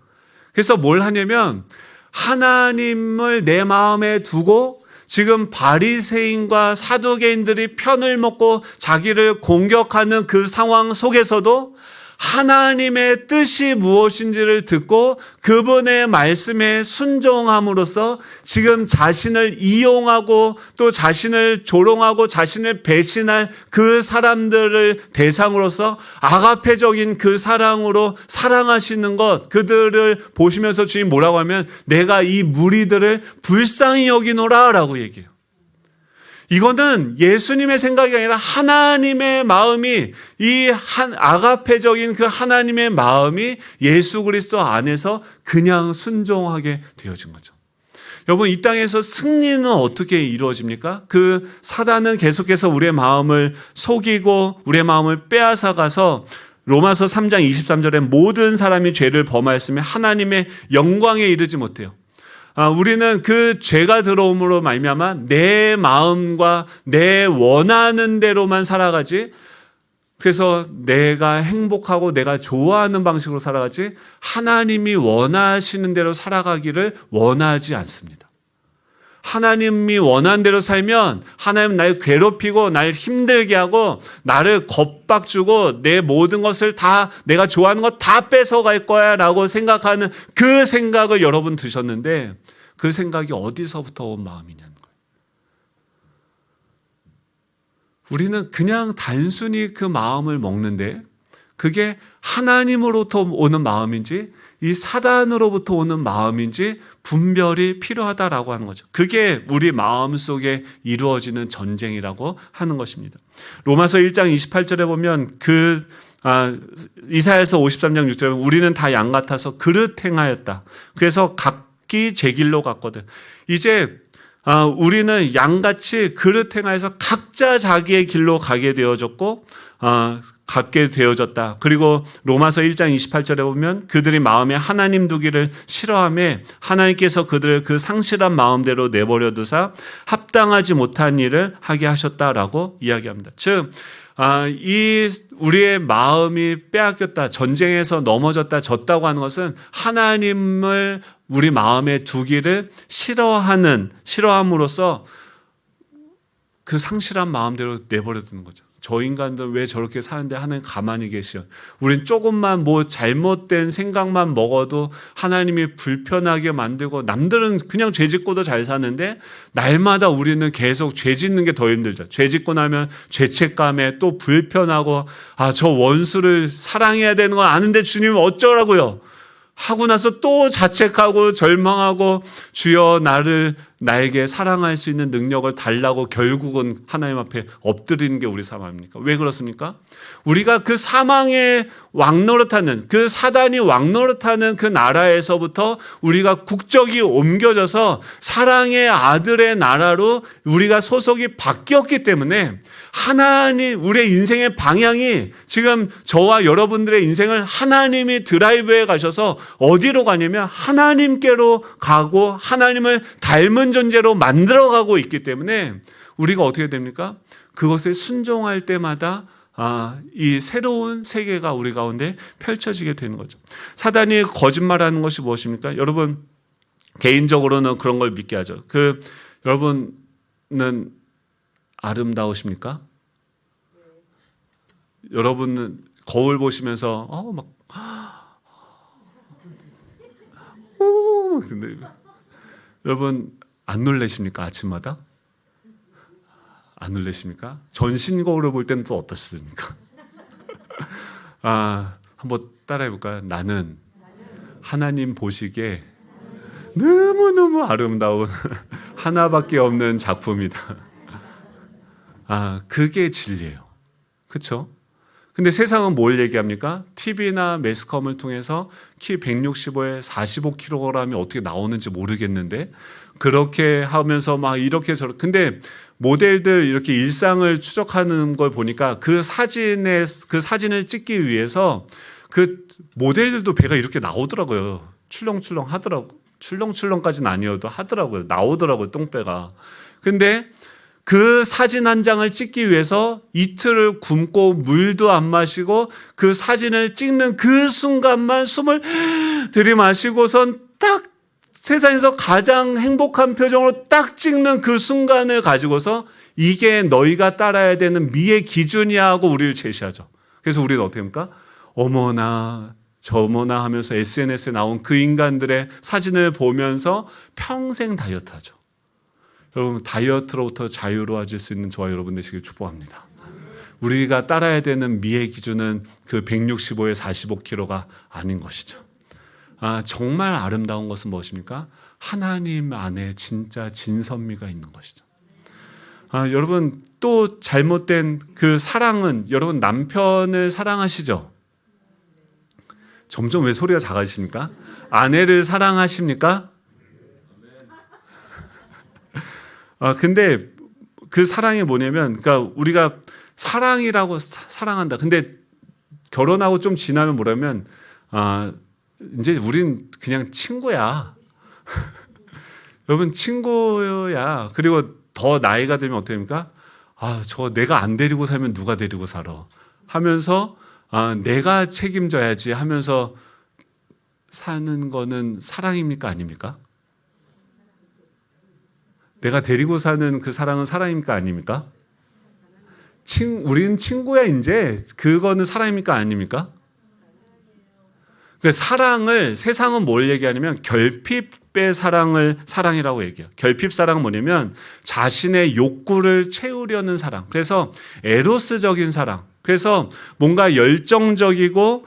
Speaker 1: 그래서 뭘 하냐면 하나님을 내 마음에 두고 지금 바리새인과 사두개인들이 편을 먹고 자기를 공격하는 그 상황 속에서도 하나님의 뜻이 무엇인지를 듣고 그분의 말씀에 순종함으로써 지금 자신을 이용하고 또 자신을 조롱하고 자신을 배신할 그 사람들을 대상으로서 아가페적인 그 사랑으로 사랑하시는 것, 그들을 보시면서 주님 뭐라고 하면 내가 이 무리들을 불쌍히 여기노라 라고 얘기해요. 이거는 예수님의 생각이 아니라 하나님의 마음이 이 아가페적인 그 하나님의 마음이 예수 그리스도 안에서 그냥 순종하게 되어진 거죠. 여러분, 이 땅에서 승리는 어떻게 이루어집니까? 그 사단은 계속해서 우리의 마음을 속이고 우리의 마음을 빼앗아가서 로마서 3장 23절에 모든 사람이 죄를 범하였으며 하나님의 영광에 이르지 못해요. 우리는 그 죄가 들어옴으로 말미암아 내 마음과 내 원하는 대로만 살아가지, 그래서 내가 행복하고 내가 좋아하는 방식으로 살아가지 하나님이 원하시는 대로 살아가기를 원하지 않습니다. 하나님이 원하는 대로 살면 하나님 날 괴롭히고 날 힘들게 하고 나를 겁박주고 내 모든 것을 다 내가 좋아하는 것 다 뺏어갈 거야 라고 생각하는 그 생각을 여러분 드셨는데 그 생각이 어디서부터 온 마음이냐는 거예요. 우리는 그냥 단순히 그 마음을 먹는데 그게 하나님으로부터 오는 마음인지 이 사단으로부터 오는 마음인지 분별이 필요하다라고 하는 거죠. 그게 우리 마음속에 이루어지는 전쟁이라고 하는 것입니다. 로마서 1장 28절에 보면 이사야서 53장 6절에 보면 우리는 다 양 같아서 그릇 행하였다. 그래서 각기 제 길로 갔거든. 이제 우리는 양같이 그릇 행하여서 각자 자기의 길로 가게 되어졌고 갖게 되어졌다. 그리고 로마서 1장 28절에 보면 그들이 마음에 하나님 두기를 싫어하며 하나님께서 그들을 그 상실한 마음대로 내버려 두사 합당하지 못한 일을 하게 하셨다라고 이야기합니다. 즉 이 우리의 마음이 빼앗겼다, 전쟁에서 넘어졌다, 졌다고 하는 것은 하나님을 우리 마음에 두기를 싫어함으로써 그 상실한 마음대로 내버려 두는 거죠. 저 인간들 왜 저렇게 사는데 하나님 가만히 계시오. 우린 조금만 잘못된 생각만 먹어도 하나님이 불편하게 만들고 남들은 그냥 죄 짓고도 잘 사는데 날마다 우리는 계속 죄 짓는 게 더 힘들죠. 죄 짓고 나면 죄책감에 또 불편하고 저 원수를 사랑해야 되는 건 아는데 주님 어쩌라고요. 하고 나서 또 자책하고 절망하고 주여 나에게 사랑할 수 있는 능력을 달라고 결국은 하나님 앞에 엎드리는 게 우리 삶 아닙니까? 왜 그렇습니까? 우리가 그 사망의 왕노릇하는 그 사단이 왕노릇하는 그 나라에서부터 우리가 국적이 옮겨져서 사랑의 아들의 나라로 우리가 소속이 바뀌었기 때문에 하나님, 우리의 인생의 방향이 지금 저와 여러분들의 인생을 하나님이 드라이브해 가셔서 어디로 가냐면 하나님께로 가고 하나님을 닮은 존재로 만들어가고 있기 때문에 우리가 어떻게 됩니까? 그것에 순종할 때마다 이 새로운 세계가 우리 가운데 펼쳐지게 되는 거죠. 사단이 거짓말하는 것이 무엇입니까? 여러분 개인적으로는 그런 걸 믿게 하죠. 여러분은 아름다우십니까? 여러분은 거울 보시면서 근데 여러분 안 놀라십니까? 아침마다? 안 놀라십니까? 전신 거울을 볼 때는 또 어떻습니까? 한번 따라해 볼까요? 나는 하나님 보시기에 너무너무 아름다운 하나밖에 없는 작품이다. 그게 진리예요. 그렇죠? 근데 세상은 뭘 얘기합니까? TV나 매스컴을 통해서 키 165에 45kg이 어떻게 나오는지 모르겠는데 그렇게 하면서 막 이렇게 저렇게 근데 모델들 이렇게 일상을 추적하는 걸 보니까 그 사진을 찍기 위해서 그 모델들도 배가 이렇게 나오더라고요. 출렁출렁 하더라고. 출렁출렁까지는 아니어도 하더라고요. 나오더라고요, 똥배가. 근데 그 사진 한 장을 찍기 위해서 이틀을 굶고 물도 안 마시고 그 사진을 찍는 그 순간만 숨을 들이마시고선 딱 세상에서 가장 행복한 표정으로 딱 찍는 그 순간을 가지고서 이게 너희가 따라야 되는 미의 기준이야 하고 우리를 제시하죠. 그래서 우리는 어떻게 합니까? 어머나 저머나 하면서 SNS에 나온 그 인간들의 사진을 보면서 평생 다이어트 하죠. 여러분 다이어트로부터 자유로워질 수 있는 저와 여러분 되시길 축복합니다. 우리가 따라야 되는 미의 기준은 그 165에 45kg가 아닌 것이죠. 정말 아름다운 것은 무엇입니까? 하나님 안에 진짜 진선미가 있는 것이죠. 여러분 또 잘못된 그 사랑은 여러분 남편을 사랑하시죠? 점점 왜 소리가 작아지십니까? 아내를 사랑하십니까? 근데 그 사랑이 뭐냐면, 그러니까 우리가 사랑이라고 사랑한다. 근데 결혼하고 좀 지나면 뭐라면, 이제 우린 그냥 친구야. 여러분 친구야. 그리고 더 나이가 들면 어떻게 됩니까? 저 내가 안 데리고 살면 누가 데리고 살아? 하면서 내가 책임져야지 하면서 사는 거는 사랑입니까? 아닙니까? 내가 데리고 사는 그 사랑은 사랑입니까? 아닙니까? 우리는 친구야 이제 그거는 사랑입니까? 아닙니까? 그 사랑을 세상은 뭘 얘기하냐면 결핍의 사랑을 사랑이라고 얘기해요. 결핍 사랑은 뭐냐면 자신의 욕구를 채우려는 사랑. 그래서 에로스적인 사랑. 그래서 뭔가 열정적이고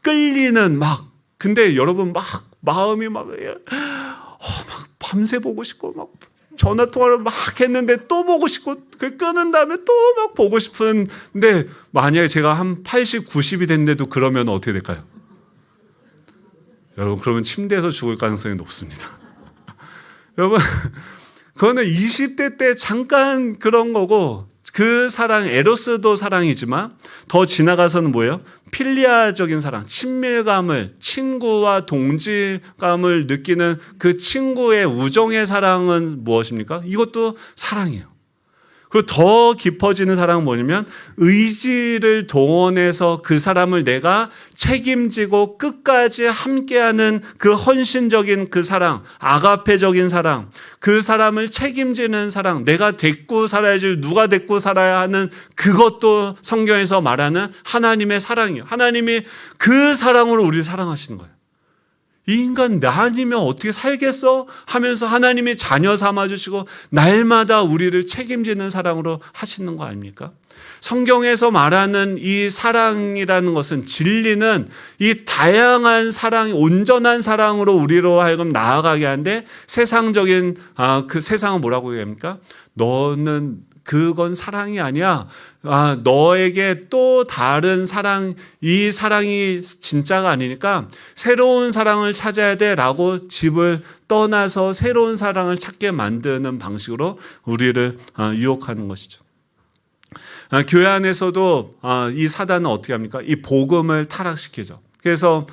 Speaker 1: 끌리는 막 근데 여러분 막 마음이 막 밤새 보고 싶고 막 전화 통화를 막 했는데 또 보고 싶고 그 끊은 다음에 또 막 보고 싶은데 만약에 제가 한 80, 90이 됐는데도 그러면 어떻게 될까요? 여러분 그러면 침대에서 죽을 가능성이 높습니다. 여러분 그거는 20대 때 잠깐 그런 거고 그 사랑 에로스도 사랑이지만 더 지나가서는 뭐예요? 필리아적인 사랑, 친밀감을 친구와 동질감을 느끼는 그 친구의 우정의 사랑은 무엇입니까? 이것도 사랑이에요. 그리고 더 깊어지는 사랑은 뭐냐면 의지를 동원해서 그 사람을 내가 책임지고 끝까지 함께하는 그 헌신적인 그 사랑, 아가페적인 사랑, 그 사람을 책임지는 사랑, 내가 데리고 살아야지 누가 데리고 살아야 하는 그것도 성경에서 말하는 하나님의 사랑이에요. 하나님이 그 사랑으로 우리를 사랑하시는 거예요. 이 인간 나 아니면 어떻게 살겠어? 하면서 하나님이 자녀 삼아주시고 날마다 우리를 책임지는 사랑으로 하시는 거 아닙니까? 성경에서 말하는 이 사랑이라는 것은 진리는 이 다양한 사랑, 온전한 사랑으로 우리로 하여금 나아가게 하는데 세상적인 그 세상은 뭐라고 얘기합니까? 너는 그건 사랑이 아니야. 너에게 또 다른 사랑, 이 사랑이 진짜가 아니니까 새로운 사랑을 찾아야 돼라고 집을 떠나서 새로운 사랑을 찾게 만드는 방식으로 우리를 유혹하는 것이죠. 교회 안에서도 이 사단은 어떻게 합니까? 이 복음을 타락시키죠. 그래서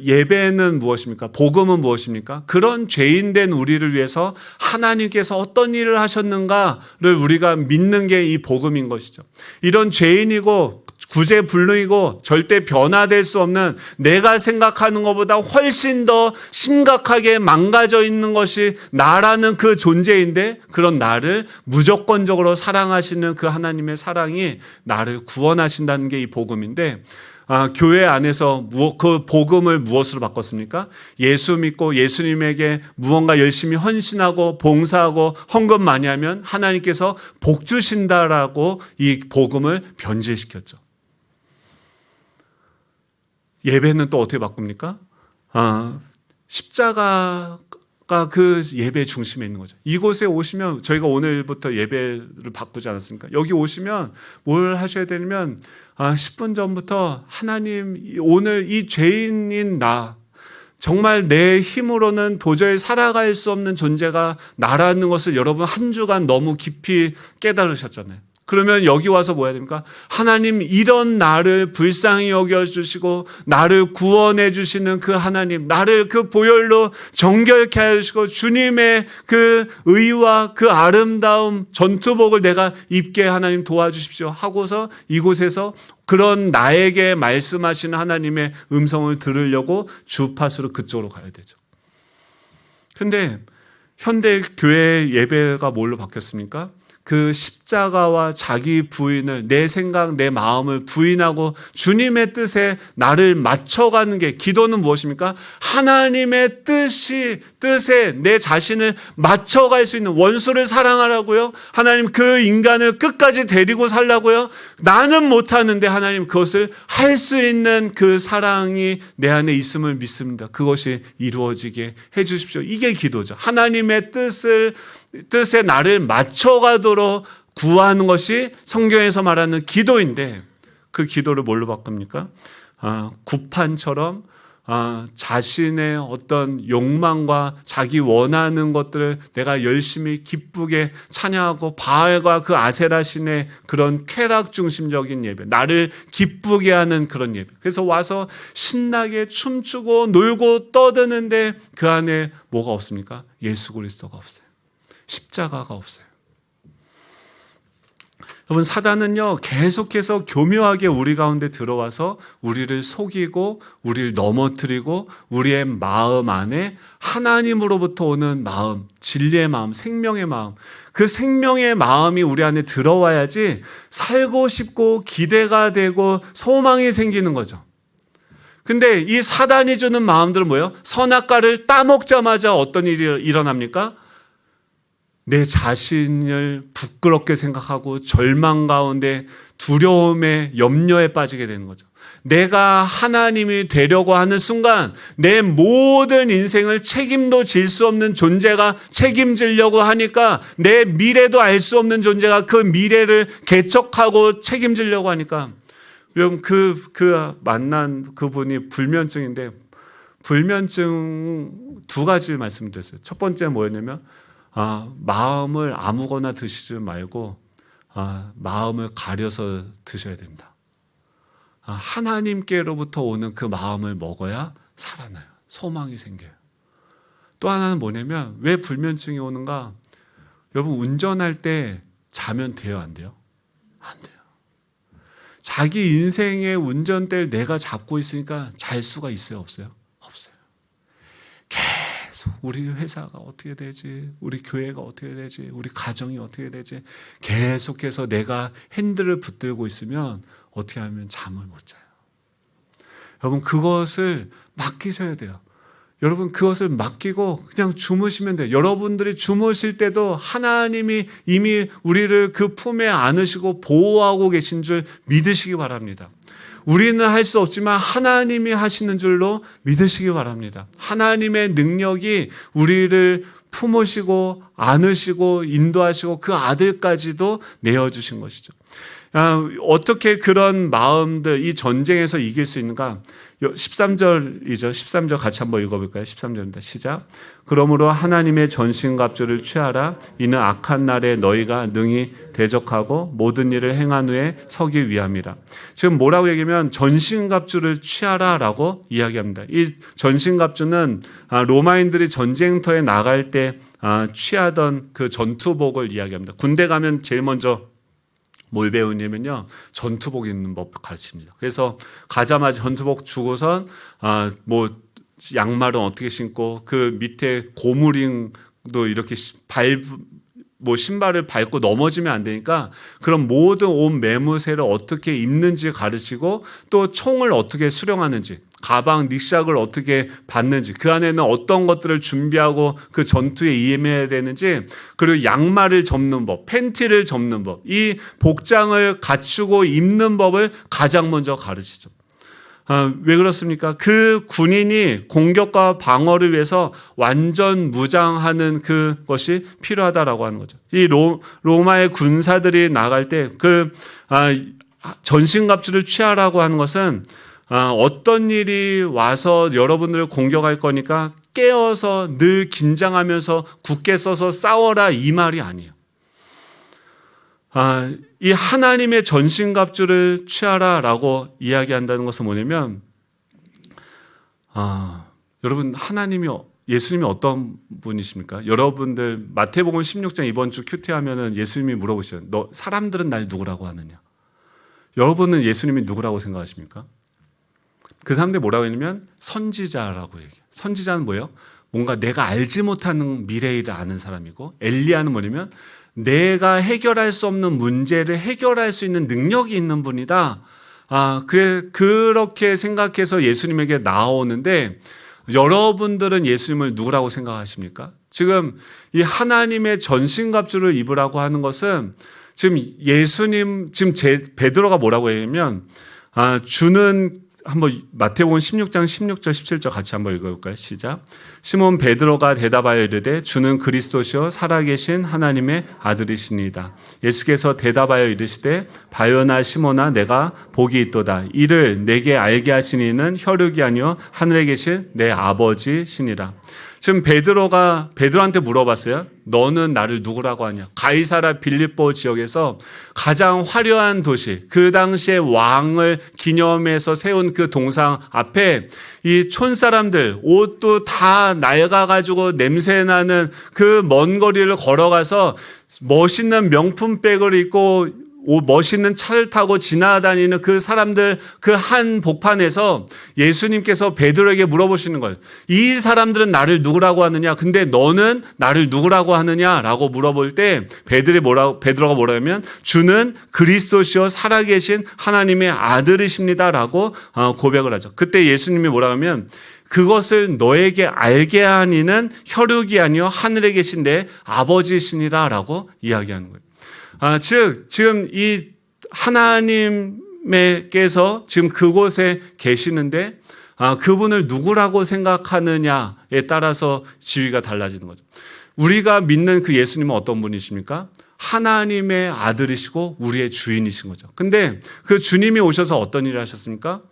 Speaker 1: 예배는 무엇입니까? 복음은 무엇입니까? 그런 죄인된 우리를 위해서 하나님께서 어떤 일을 하셨는가를 우리가 믿는 게 이 복음인 것이죠. 이런 죄인이고 구제불능이고 절대 변화될 수 없는 내가 생각하는 것보다 훨씬 더 심각하게 망가져 있는 것이 나라는 그 존재인데 그런 나를 무조건적으로 사랑하시는 그 하나님의 사랑이 나를 구원하신다는 게 이 복음인데 교회 안에서 그 복음을 무엇으로 바꿨습니까? 예수 믿고 예수님에게 무언가 열심히 헌신하고 봉사하고 헌금 많이 하면 하나님께서 복 주신다라고 이 복음을 변질시켰죠. 예배는 또 어떻게 바꿉니까? 십자가가 그 예배 중심에 있는 거죠. 이곳에 오시면 저희가 오늘부터 예배를 바꾸지 않았습니까? 여기 오시면 뭘 하셔야 되냐면 10분 전부터 하나님, 오늘 이 죄인인 나, 정말 내 힘으로는 도저히 살아갈 수 없는 존재가 나라는 것을 여러분 한 주간 너무 깊이 깨달으셨잖아요. 그러면 여기 와서 뭐 해야 됩니까? 하나님, 이런 나를 불쌍히 여겨주시고 나를 구원해 주시는 그 하나님, 나를 그 보혈로 정결케 하시고 주님의 그 의와 그 아름다움 전투복을 내가 입게 하나님 도와주십시오 하고서 이곳에서 그런 나에게 말씀하시는 하나님의 음성을 들으려고 주파수로 그쪽으로 가야 되죠. 그런데 현대 교회 예배가 뭘로 바뀌었습니까? 그 십자가와 자기 부인을, 내 생각, 내 마음을 부인하고 주님의 뜻에 나를 맞춰가는 게, 기도는 무엇입니까? 하나님의 뜻에 내 자신을 맞춰갈 수 있는, 원수를 사랑하라고요? 하나님, 그 인간을 끝까지 데리고 살라고요? 나는 못하는데 하나님 그것을 할 수 있는 그 사랑이 내 안에 있음을 믿습니다. 그것이 이루어지게 해 주십시오. 이게 기도죠. 하나님의 뜻에 나를 맞춰가도록 구하는 것이 성경에서 말하는 기도인데, 그 기도를 뭘로 바꿉니까? 구판처럼 자신의 어떤 욕망과 자기 원하는 것들을 내가 열심히 기쁘게 찬양하고, 바알과 그 아세라 신의 그런 쾌락 중심적인 예배, 나를 기쁘게 하는 그런 예배. 그래서 와서 신나게 춤추고 놀고 떠드는데 그 안에 뭐가 없습니까? 예수 그리스도가 없어요. 십자가가 없어요. 여러분, 사단은요 계속해서 교묘하게 우리 가운데 들어와서 우리를 속이고 우리를 넘어뜨리고 우리의 마음 안에 하나님으로부터 오는 마음, 진리의 마음, 생명의 마음, 그 생명의 마음이 우리 안에 들어와야지 살고 싶고 기대가 되고 소망이 생기는 거죠. 근데 이 사단이 주는 마음들은 뭐예요? 선악과를 따먹자마자 어떤 일이 일어납니까? 내 자신을 부끄럽게 생각하고 절망 가운데 두려움에, 염려에 빠지게 되는 거죠. 내가 하나님이 되려고 하는 순간 내 모든 인생을 책임도 질 수 없는 존재가 책임지려고 하니까, 내 미래도 알 수 없는 존재가 그 미래를 개척하고 책임지려고 하니까, 여러분 그 만난 그분이 불면증인데, 불면증 두 가지 말씀드렸어요. 첫 번째 뭐였냐면 마음을 아무거나 드시지 말고 마음을 가려서 드셔야 된다. 하나님께로부터 오는 그 마음을 먹어야 살아나요. 소망이 생겨요. 또 하나는 뭐냐면, 왜 불면증이 오는가? 여러분, 운전할 때 자면 돼요, 안 돼요? 안 돼요. 자기 인생의 운전대를 내가 잡고 있으니까 잘 수가 있어요, 없어요? 없어요. 계속 우리 회사가 어떻게 되지? 우리 교회가 어떻게 되지? 우리 가정이 어떻게 되지? 계속해서 내가 핸들을 붙들고 있으면 어떻게 하면 잠을 못 자요. 여러분, 그것을 맡기셔야 돼요. 여러분, 그것을 맡기고 그냥 주무시면 돼요. 여러분들이 주무실 때도 하나님이 이미 우리를 그 품에 안으시고 보호하고 계신 줄 믿으시기 바랍니다. 우리는 할 수 없지만 하나님이 하시는 줄로 믿으시기 바랍니다. 하나님의 능력이 우리를 품으시고 안으시고 인도하시고 그 아들까지도 내어주신 것이죠. 어떻게 그런 마음들, 이 전쟁에서 이길 수 있는가? 13절이죠. 13절 같이 한번 읽어볼까요? 13절입니다. 시작. 그러므로 하나님의 전신갑주를 취하라. 이는 악한 날에 너희가 능히 대적하고 모든 일을 행한 후에 서기 위함이라. 지금 뭐라고 얘기하면 전신갑주를 취하라라고 이야기합니다. 이 전신갑주는 로마인들이 전쟁터에 나갈 때 취하던 그 전투복을 이야기합니다. 군대 가면 제일 먼저 뭘 배우냐면요, 전투복 입는 법 가르칩니다. 그래서 가자마자 전투복 주고선 양말은 어떻게 신고, 그 밑에 고무링도 이렇게 신발을 밟고 넘어지면 안 되니까 그런 모든 옷 매무새를 어떻게 입는지 가르치고, 또 총을 어떻게 수령하는지, 가방, 닉샥을 어떻게 받는지, 그 안에는 어떤 것들을 준비하고 그 전투에 임해야 되는지, 그리고 양말을 접는 법, 팬티를 접는 법, 이 복장을 갖추고 입는 법을 가장 먼저 가르치죠. 왜 그렇습니까? 그 군인이 공격과 방어를 위해서 완전 무장하는 그것이 필요하다라고 하는 거죠. 이 로마의 군사들이 나갈 때 전신갑주를 취하라고 하는 것은 어떤 일이 와서 여러분들을 공격할 거니까 깨어서 늘 긴장하면서 굳게 서서 싸워라 이 말이 아니에요. 이 하나님의 전신갑주를 취하라라고 이야기한다는 것은 뭐냐면 여러분 예수님이 어떤 분이십니까? 여러분들 마태복음 16장 이번 주 큐티하면은 예수님이 물어보셔요. 너 사람들은 날 누구라고 하느냐? 여러분은 예수님이 누구라고 생각하십니까? 그 사람들이 뭐라고 했냐면 선지자라고 얘기해요. 선지자는 뭐예요? 뭔가 내가 알지 못하는 미래를 아는 사람이고, 엘리야는 뭐냐면 내가 해결할 수 없는 문제를 해결할 수 있는 능력이 있는 분이다. 그렇게 생각해서 예수님에게 나오는데, 여러분들은 예수님을 누구라고 생각하십니까? 지금 이 하나님의 전신갑주를 입으라고 하는 것은 지금 베드로가 뭐라고 했냐면, 주는 한번 마태복음 16장 16절 17절 같이 한번 읽어볼까요? 시작. 시몬 베드로가 대답하여 이르되 주는 그리스도시요 살아계신 하나님의 아들이시니이다. 예수께서 대답하여 이르시되 바요나 시몬아 내가 복이 있도다. 이를 내게 알게 하신 이는 혈육이 아니요 하늘에 계신 내 아버지시니라. 지금 베드로한테 물어봤어요. 너는 나를 누구라고 하냐? 가이사라 빌립보 지역에서 가장 화려한 도시, 그 당시에 왕을 기념해서 세운 그 동상 앞에 이 촌사람들 옷도 다 낡아가지고 냄새나는 그 먼 거리를 걸어가서 멋있는 명품백을 입고 멋있는 차를 타고 지나다니는 그 사람들 그 한 복판에서 예수님께서 베드로에게 물어보시는 거예요. 이 사람들은 나를 누구라고 하느냐? 근데 너는 나를 누구라고 하느냐라고 물어볼 때 베드로가 뭐라 하면 주는 그리스도시요 살아계신 하나님의 아들이십니다라고 고백을 하죠. 그때 예수님이 뭐라 하면 그것을 너에게 알게 한 이는 혈육이 아니요 하늘에 계신 내 아버지시니라라고 이야기하는 거예요. 즉 지금 이 하나님께서 지금 그곳에 계시는데 그분을 누구라고 생각하느냐에 따라서 지위가 달라지는 거죠. 우리가 믿는 그 예수님은 어떤 분이십니까? 하나님의 아들이시고 우리의 주인이신 거죠. 근데 그 주님이 오셔서 어떤 일을 하셨습니까?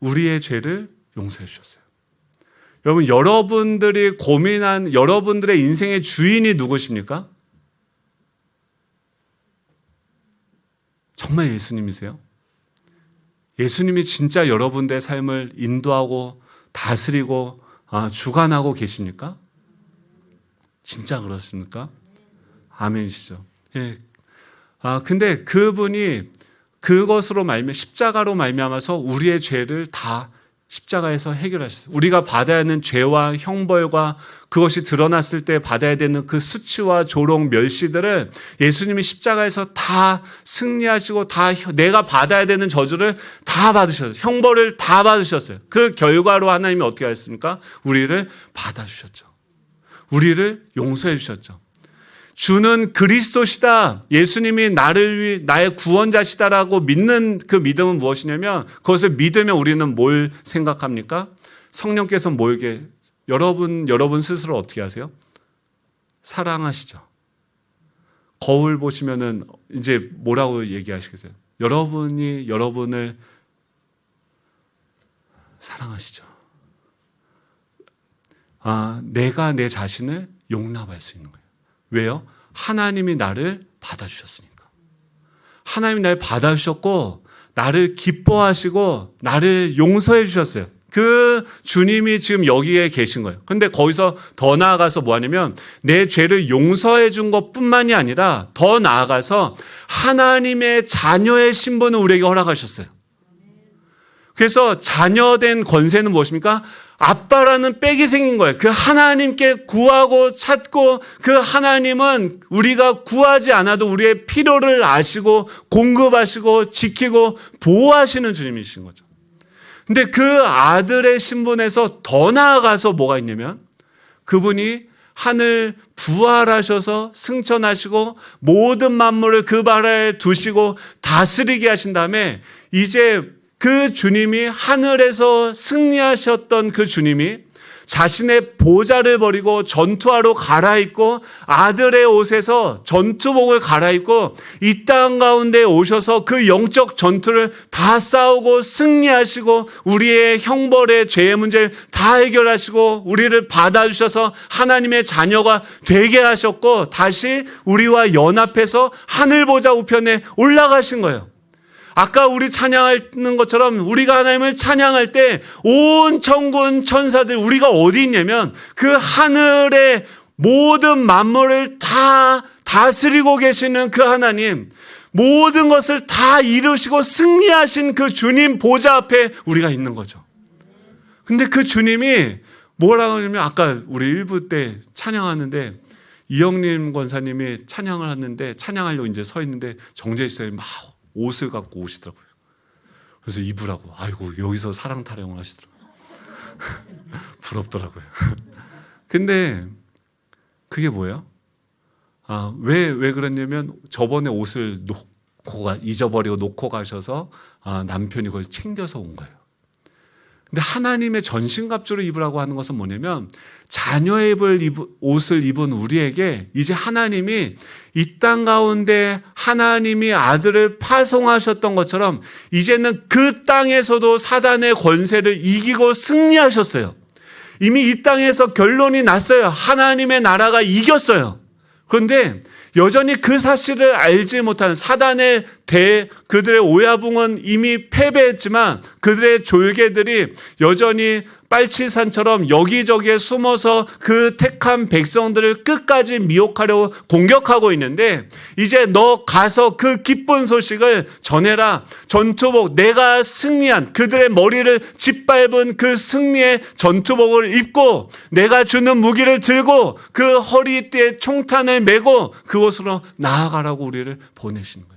Speaker 1: 우리의 죄를 용서해 주셨어요. 여러분, 여러분들이 고민한 여러분들의 인생의 주인이 누구십니까? 정말 예수님이세요? 예수님이 진짜 여러분들의 삶을 인도하고 다스리고 주관하고 계십니까? 진짜 그렇습니까? 아멘이시죠. 예. 근데 그분이 그것으로 십자가로 말미암아서 우리의 죄를 다 십자가에서 해결하셨어요. 우리가 받아야 하는 죄와 형벌과 그것이 드러났을 때 받아야 되는 그 수치와 조롱, 멸시들을 예수님이 십자가에서 다 승리하시고 다 내가 받아야 되는 저주를 다 받으셨어요. 형벌을 다 받으셨어요. 그 결과로 하나님이 어떻게 하셨습니까? 우리를 받아주셨죠. 우리를 용서해 주셨죠. 주는 그리스도시다. 예수님이 나의 구원자시다라고 믿는 그 믿음은 무엇이냐면 그것을 믿으면 우리는 뭘 생각합니까? 성령께서 여러분 스스로 어떻게 하세요? 사랑하시죠. 거울 보시면은 이제 뭐라고 얘기하시겠어요? 여러분이 여러분을 사랑하시죠. 내가 내 자신을 용납할 수 있는 거예요. 왜요? 하나님이 나를 받아주셨으니까. 하나님이 나를 받아주셨고 나를 기뻐하시고 나를 용서해 주셨어요. 그 주님이 지금 여기에 계신 거예요. 그런데 거기서 더 나아가서 뭐 하냐면 내 죄를 용서해 준 것뿐만이 아니라 더 나아가서 하나님의 자녀의 신분을 우리에게 허락하셨어요. 그래서 자녀된 권세는 무엇입니까? 아빠라는 빽이 생긴 거예요. 그 하나님께 구하고 찾고 그 하나님은 우리가 구하지 않아도 우리의 필요를 아시고 공급하시고 지키고 보호하시는 주님이신 거죠. 근데 그 아들의 신분에서 더 나아가서 뭐가 있냐면 그분이 하늘 부활하셔서 승천하시고 모든 만물을 그 발 아래 두시고 다스리게 하신 다음에 이제 그 주님이 하늘에서 승리하셨던 그 주님이 자신의 보좌를 버리고 전투화로 갈아입고 아들의 옷에서 전투복을 갈아입고 이 땅 가운데 오셔서 그 영적 전투를 다 싸우고 승리하시고 우리의 형벌의 죄의 문제를 다 해결하시고 우리를 받아주셔서 하나님의 자녀가 되게 하셨고 다시 우리와 연합해서 하늘 보좌 우편에 올라가신 거예요. 아까 우리 찬양하는 것처럼 우리가 하나님을 찬양할 때 온 천군 천사들 우리가 어디 있냐면 그 하늘의 모든 만물을 다 다스리고 계시는 그 하나님, 모든 것을 다 이루시고 승리하신 그 주님 보좌 앞에 우리가 있는 거죠. 근데 그 주님이 뭐라고 하냐면 아까 우리 1부 때 찬양하는데 이영림 권사님이 찬양을 하는데 찬양하려고 이제 서 있는데 정재희 씨가 막 옷을 갖고 오시더라고요. 그래서 입으라고. 아이고 여기서 사랑 타령을 하시더라고요. 부럽더라고요. 근데 그게 뭐예요? 왜 그랬냐면 저번에 옷을 잊어버리고 놓고 가셔서 남편이 그걸 챙겨서 온 거예요. 근데 하나님의 전신갑주를 입으라고 하는 것은 뭐냐면 자녀의 옷을 입은 우리에게 이제 하나님이 이 땅 가운데 하나님이 아들을 파송하셨던 것처럼 이제는 그 땅에서도 사단의 권세를 이기고 승리하셨어요. 이미 이 땅에서 결론이 났어요. 하나님의 나라가 이겼어요. 그런데 여전히 그 사실을 알지 못하는 사단의 그들의 오야붕은 이미 패배했지만 그들의 졸개들이 여전히 빨치산처럼 여기저기에 숨어서 그 택한 백성들을 끝까지 미혹하려고 공격하고 있는데 이제 너 가서 그 기쁜 소식을 전해라. 전투복 내가 승리한 그들의 머리를 짓밟은 그 승리의 전투복을 입고 내가 주는 무기를 들고 그 허리띠에 총탄을 메고 그곳으로 나아가라고 우리를 보내시는 거예요.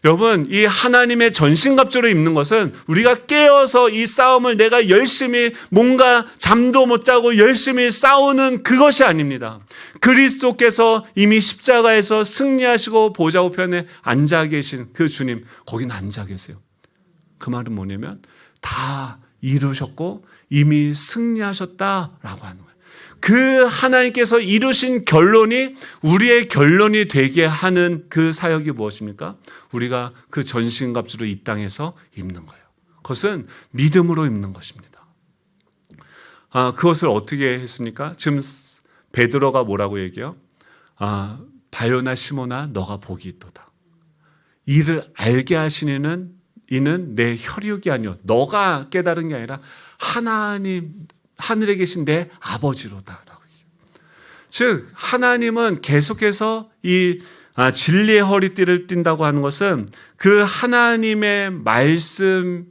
Speaker 1: 여러분, 이 하나님의 전신갑주를 입는 것은 우리가 깨어서 이 싸움을 내가 열심히 뭔가 잠도 못 자고 열심히 싸우는 그것이 아닙니다. 그리스도께서 이미 십자가에서 승리하시고 보좌 우편에 앉아 계신 그 주님, 거긴 앉아 계세요. 그 말은 뭐냐면 다 이루셨고 이미 승리하셨다라고 하는 거예요. 그 하나님께서 이루신 결론이 우리의 결론이 되게 하는 그 사역이 무엇입니까? 우리가 그 전신갑주를 이 땅에서 입는 거예요. 그것은 믿음으로 입는 것입니다. 그것을 어떻게 했습니까? 지금 베드로가 뭐라고 얘기해요? 바요나 시몬아 너가 복이 있도다. 이를 알게 하시는 이는 내 혈육이 아니요 너가 깨달은 게 아니라 하나님 하늘에 계신 내 아버지로다라고. 즉 하나님은 계속해서 이 진리의 허리띠를 띈다고 하는 것은 그 하나님의 말씀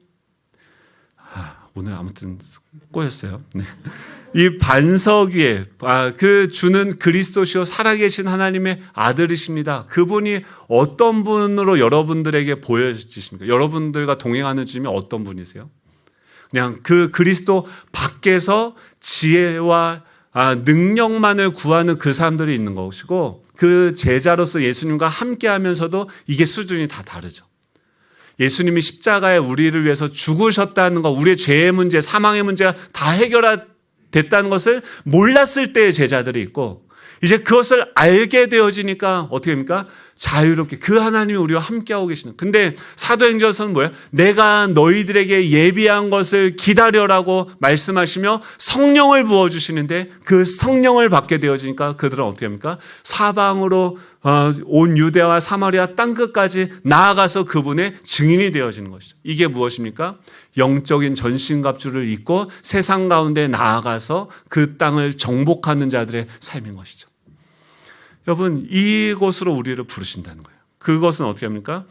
Speaker 1: 오늘 아무튼 꼬였어요. 네. 이 반석 위에 그 주는 그리스도시요 살아계신 하나님의 아들이십니다. 그분이 어떤 분으로 여러분들에게 보여지십니까? 여러분들과 동행하는 주님이 어떤 분이세요? 그냥 그 그리스도 밖에서 지혜와 능력만을 구하는 그 사람들이 있는 것이고 그 제자로서 예수님과 함께 하면서도 이게 수준이 다 다르죠. 예수님이 십자가에 우리를 위해서 죽으셨다는 것, 우리의 죄의 문제, 사망의 문제가 다 해결됐다는 것을 몰랐을 때의 제자들이 있고 이제 그것을 알게 되어지니까 어떻게 됩니까? 자유롭게 그 하나님이 우리와 함께하고 계시는. 근데 사도행전에서는 뭐예요? 내가 너희들에게 예비한 것을 기다려라고 말씀하시며 성령을 부어주시는데 그 성령을 받게 되어지니까 그들은 어떻게 합니까? 사방으로 온 유대와 사마리아 땅끝까지 나아가서 그분의 증인이 되어지는 것이죠. 이게 무엇입니까? 영적인 전신갑주를 입고 세상 가운데 나아가서 그 땅을 정복하는 자들의 삶인 것이죠. 여러분 이곳으로 우리를 부르신다는 거예요. 그것은 어떻게 합니까?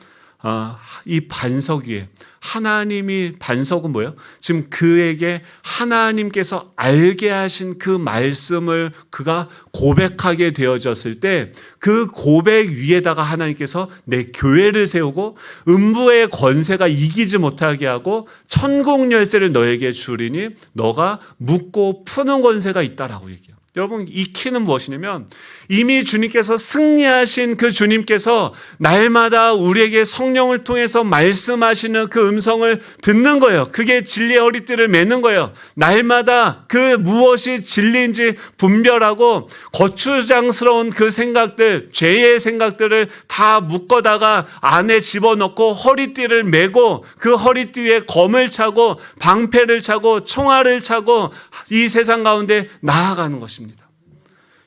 Speaker 1: 이 반석 위에 하나님이 반석은 뭐예요? 지금 그에게 하나님께서 알게 하신 그 말씀을 그가 고백하게 되어졌을 때 그 고백 위에다가 하나님께서 내 교회를 세우고 음부의 권세가 이기지 못하게 하고 천국 열쇠를 너에게 주리니 너가 묶고 푸는 권세가 있다라고 얘기해요. 여러분, 이 키는 무엇이냐면 이미 주님께서 승리하신 그 주님께서 날마다 우리에게 성령을 통해서 말씀하시는 그 음성을 듣는 거예요. 그게 진리의 허리띠를 매는 거예요. 날마다 그 무엇이 진리인지 분별하고 거추장스러운 그 생각들, 죄의 생각들을 다 묶어다가 안에 집어넣고 허리띠를 매고 그 허리띠 위에 검을 차고 방패를 차고 총알을 차고 이 세상 가운데 나아가는 것입니다.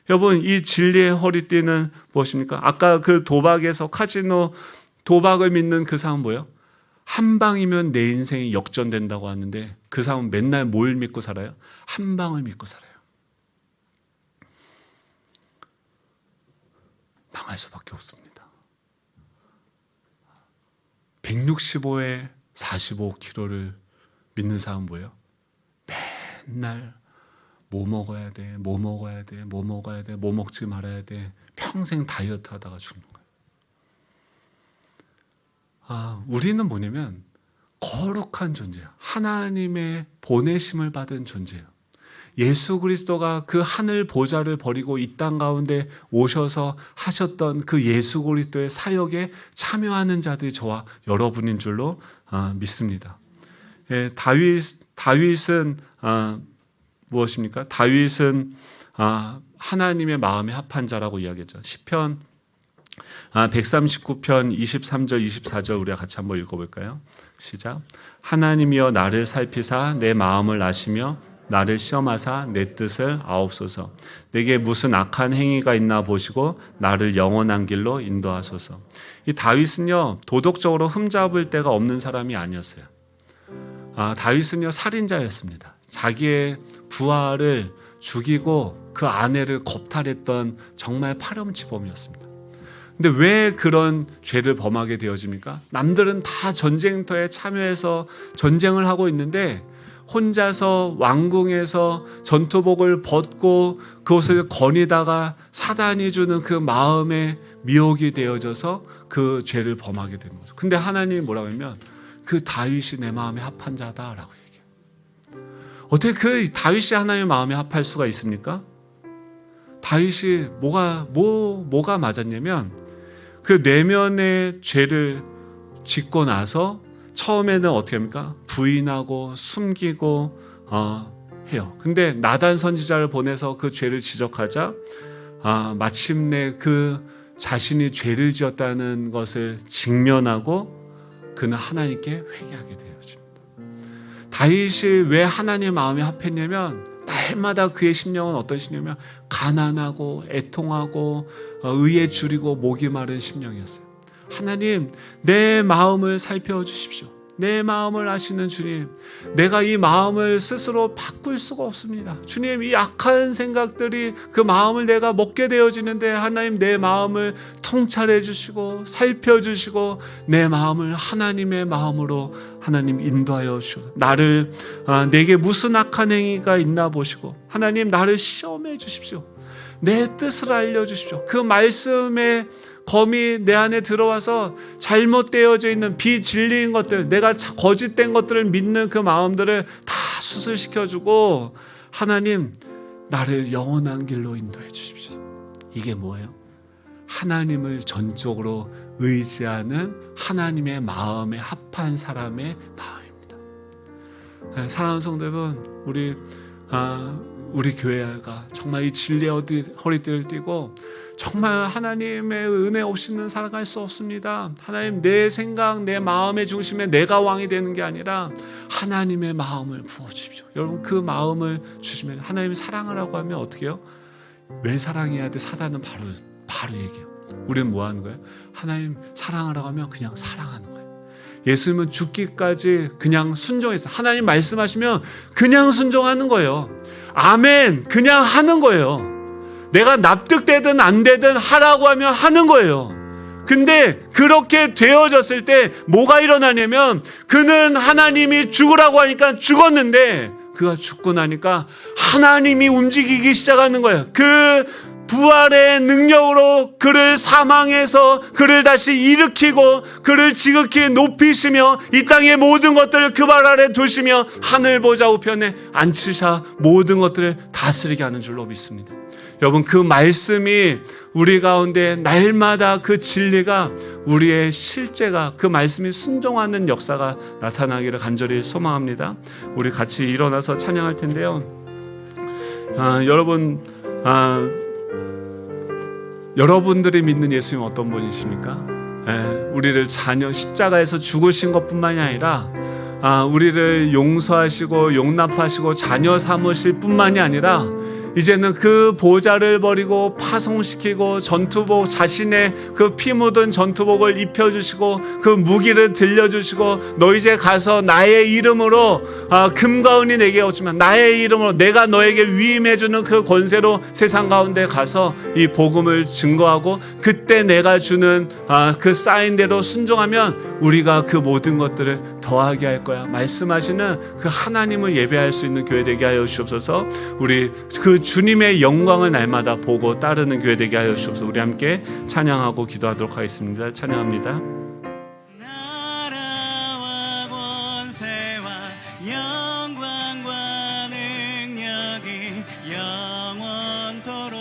Speaker 1: 여러분, 이 진리의 허리띠는 무엇입니까? 아까 그 도박에서 카지노 도박을 믿는 그 사람은 뭐예요? 한 방이면 내 인생이 역전된다고 하는데 그 사람은 맨날 뭘 믿고 살아요? 한 방을 믿고 살아요. 망할 수밖에 없습니다. 165에 45kg를 믿는 사람은 뭐예요? 맨날 뭐 먹어야 돼, 뭐 먹어야 돼, 뭐 먹어야 돼, 뭐 먹지 말아야 돼. 평생 다이어트 하다가 죽는 거예요. 우리는 뭐냐면 거룩한 존재예요. 하나님의 보내심을 받은 존재예요. 예수 그리스도가 그 하늘 보좌를 버리고 이 땅 가운데 오셔서 하셨던 그 예수 그리스도의 사역에 참여하는 자들이 저와 여러분인 줄로 믿습니다. 다윗은 무엇입니까? 다윗은 하나님의 마음에 합한 자라고 이야기했죠. 시편 139편 23절 24절 우리가 같이 한번 읽어볼까요? 시작. 하나님이여 나를 살피사 내 마음을 아시며 나를 시험하사 내 뜻을 아옵소서. 내게 무슨 악한 행위가 있나 보시고 나를 영원한 길로 인도하소서. 이 다윗은요, 도덕적으로 흠잡을 데가 없는 사람이 아니었어요. 다윗은요, 살인자였습니다. 자기의 부하를 죽이고 그 아내를 겁탈했던 정말 파렴치범이었습니다. 근데 왜 그런 죄를 범하게 되어집니까? 남들은 다 전쟁터에 참여해서 전쟁을 하고 있는데 혼자서 왕궁에서 전투복을 벗고 그것을 거니다가 사단이 주는 그 마음에 미혹이 되어져서 그 죄를 범하게 되는 거죠. 근데 하나님이 뭐라고 하면 그 다윗이 내 마음에 합한 자다라고 얘기해요. 어떻게 그 다윗이 하나님의 마음에 합할 수가 있습니까? 다윗이 뭐가 맞았냐면 그 내면의 죄를 짓고 나서 처음에는 어떻게 합니까? 부인하고 숨기고 해요. 근데 나단 선지자를 보내서 그 죄를 지적하자 마침내 그 자신이 죄를 지었다는 것을 직면하고 그는 하나님께 회개하게 되어집니다. 다윗이 왜 하나님의 마음에 합했냐면 날마다 그의 심령은 어떤 심령이냐면 가난하고 애통하고 의에 줄이고 목이 마른 심령이었어요. 하나님, 내 마음을 살펴주십시오. 내 마음을 아시는 주님, 내가 이 마음을 스스로 바꿀 수가 없습니다. 주님, 이 악한 생각들이 그 마음을 내가 먹게 되어지는데 하나님, 내 마음을 통찰해 주시고 살펴주시고 내 마음을 하나님의 마음으로 하나님 인도하여 주시고 내게 무슨 악한 행위가 있나 보시고 하나님, 나를 시험해 주십시오. 내 뜻을 알려주십시오. 그 말씀에 검이 내 안에 들어와서 잘못되어져 있는 비진리인 것들, 내가 거짓된 것들을 믿는 그 마음들을 다 수술시켜주고 하나님, 나를 영원한 길로 인도해 주십시오. 이게 뭐예요? 하나님을 전적으로 의지하는 하나님의 마음에 합한 사람의 마음입니다. 사랑하는 성도 여러분, 우리 교회가 정말 이 진리의 허리띠를 띠고 정말 하나님의 은혜 없이는 살아갈 수 없습니다. 하나님, 내 생각, 내 마음의 중심에 내가 왕이 되는 게 아니라 하나님의 마음을 부어주십시오. 여러분, 그 마음을 주시면 하나님 사랑하라고 하면 어떻게 해요? 왜 사랑해야 돼? 사단은 바로 얘기해요. 우리는 뭐 하는 거예요? 하나님 사랑하라고 하면 그냥 사랑하는 거예요. 예수님은 죽기까지 그냥 순종했어요. 하나님 말씀하시면 그냥 순종하는 거예요. 아멘, 그냥 하는 거예요. 내가 납득되든 안 되든 하라고 하면 하는 거예요. 근데 그렇게 되어졌을 때 뭐가 일어나냐면 그는 하나님이 죽으라고 하니까 죽었는데 그가 죽고 나니까 하나님이 움직이기 시작하는 거예요. 그 부활의 능력으로 그를 사망해서 그를 다시 일으키고 그를 지극히 높이시며 이 땅의 모든 것들을 그 발 아래 두시며 하늘 보좌 우편에 앉히사 모든 것들을 다스리게 하는 줄로 믿습니다. 여러분, 그 말씀이 우리 가운데 날마다 그 진리가 우리의 실제가 그 말씀이 순종하는 역사가 나타나기를 간절히 소망합니다. 우리 같이 일어나서 찬양할 텐데요. 여러분들이 믿는 예수님 어떤 분이십니까? 우리를 십자가에서 죽으신 것뿐만이 아니라 우리를 용서하시고 용납하시고 자녀 삼으실 뿐만이 아니라 이제는 그 보좌를 버리고 파송시키고 전투복, 자신의 그 피 묻은 전투복을 입혀주시고 그 무기를 들려주시고 너 이제 가서 나의 이름으로 금과 은이 내게 없지만 나의 이름으로 내가 너에게 위임해주는 그 권세로 세상 가운데 가서 이 복음을 증거하고 그때 내가 주는 그 사인대로 순종하면 우리가 그 모든 것들을 더하게 할 거야. 말씀하시는 그 하나님을 예배할 수 있는 교회 되게 하여 주옵소서. 우리 그 주님의 영광을 날마다 보고 따르는 교회 되게 하여 주옵소서. 우리 함께 찬양하고 기도하도록 하겠습니다. 찬양합니다.
Speaker 2: 나라와 권세와 영광과 능력이 영원토록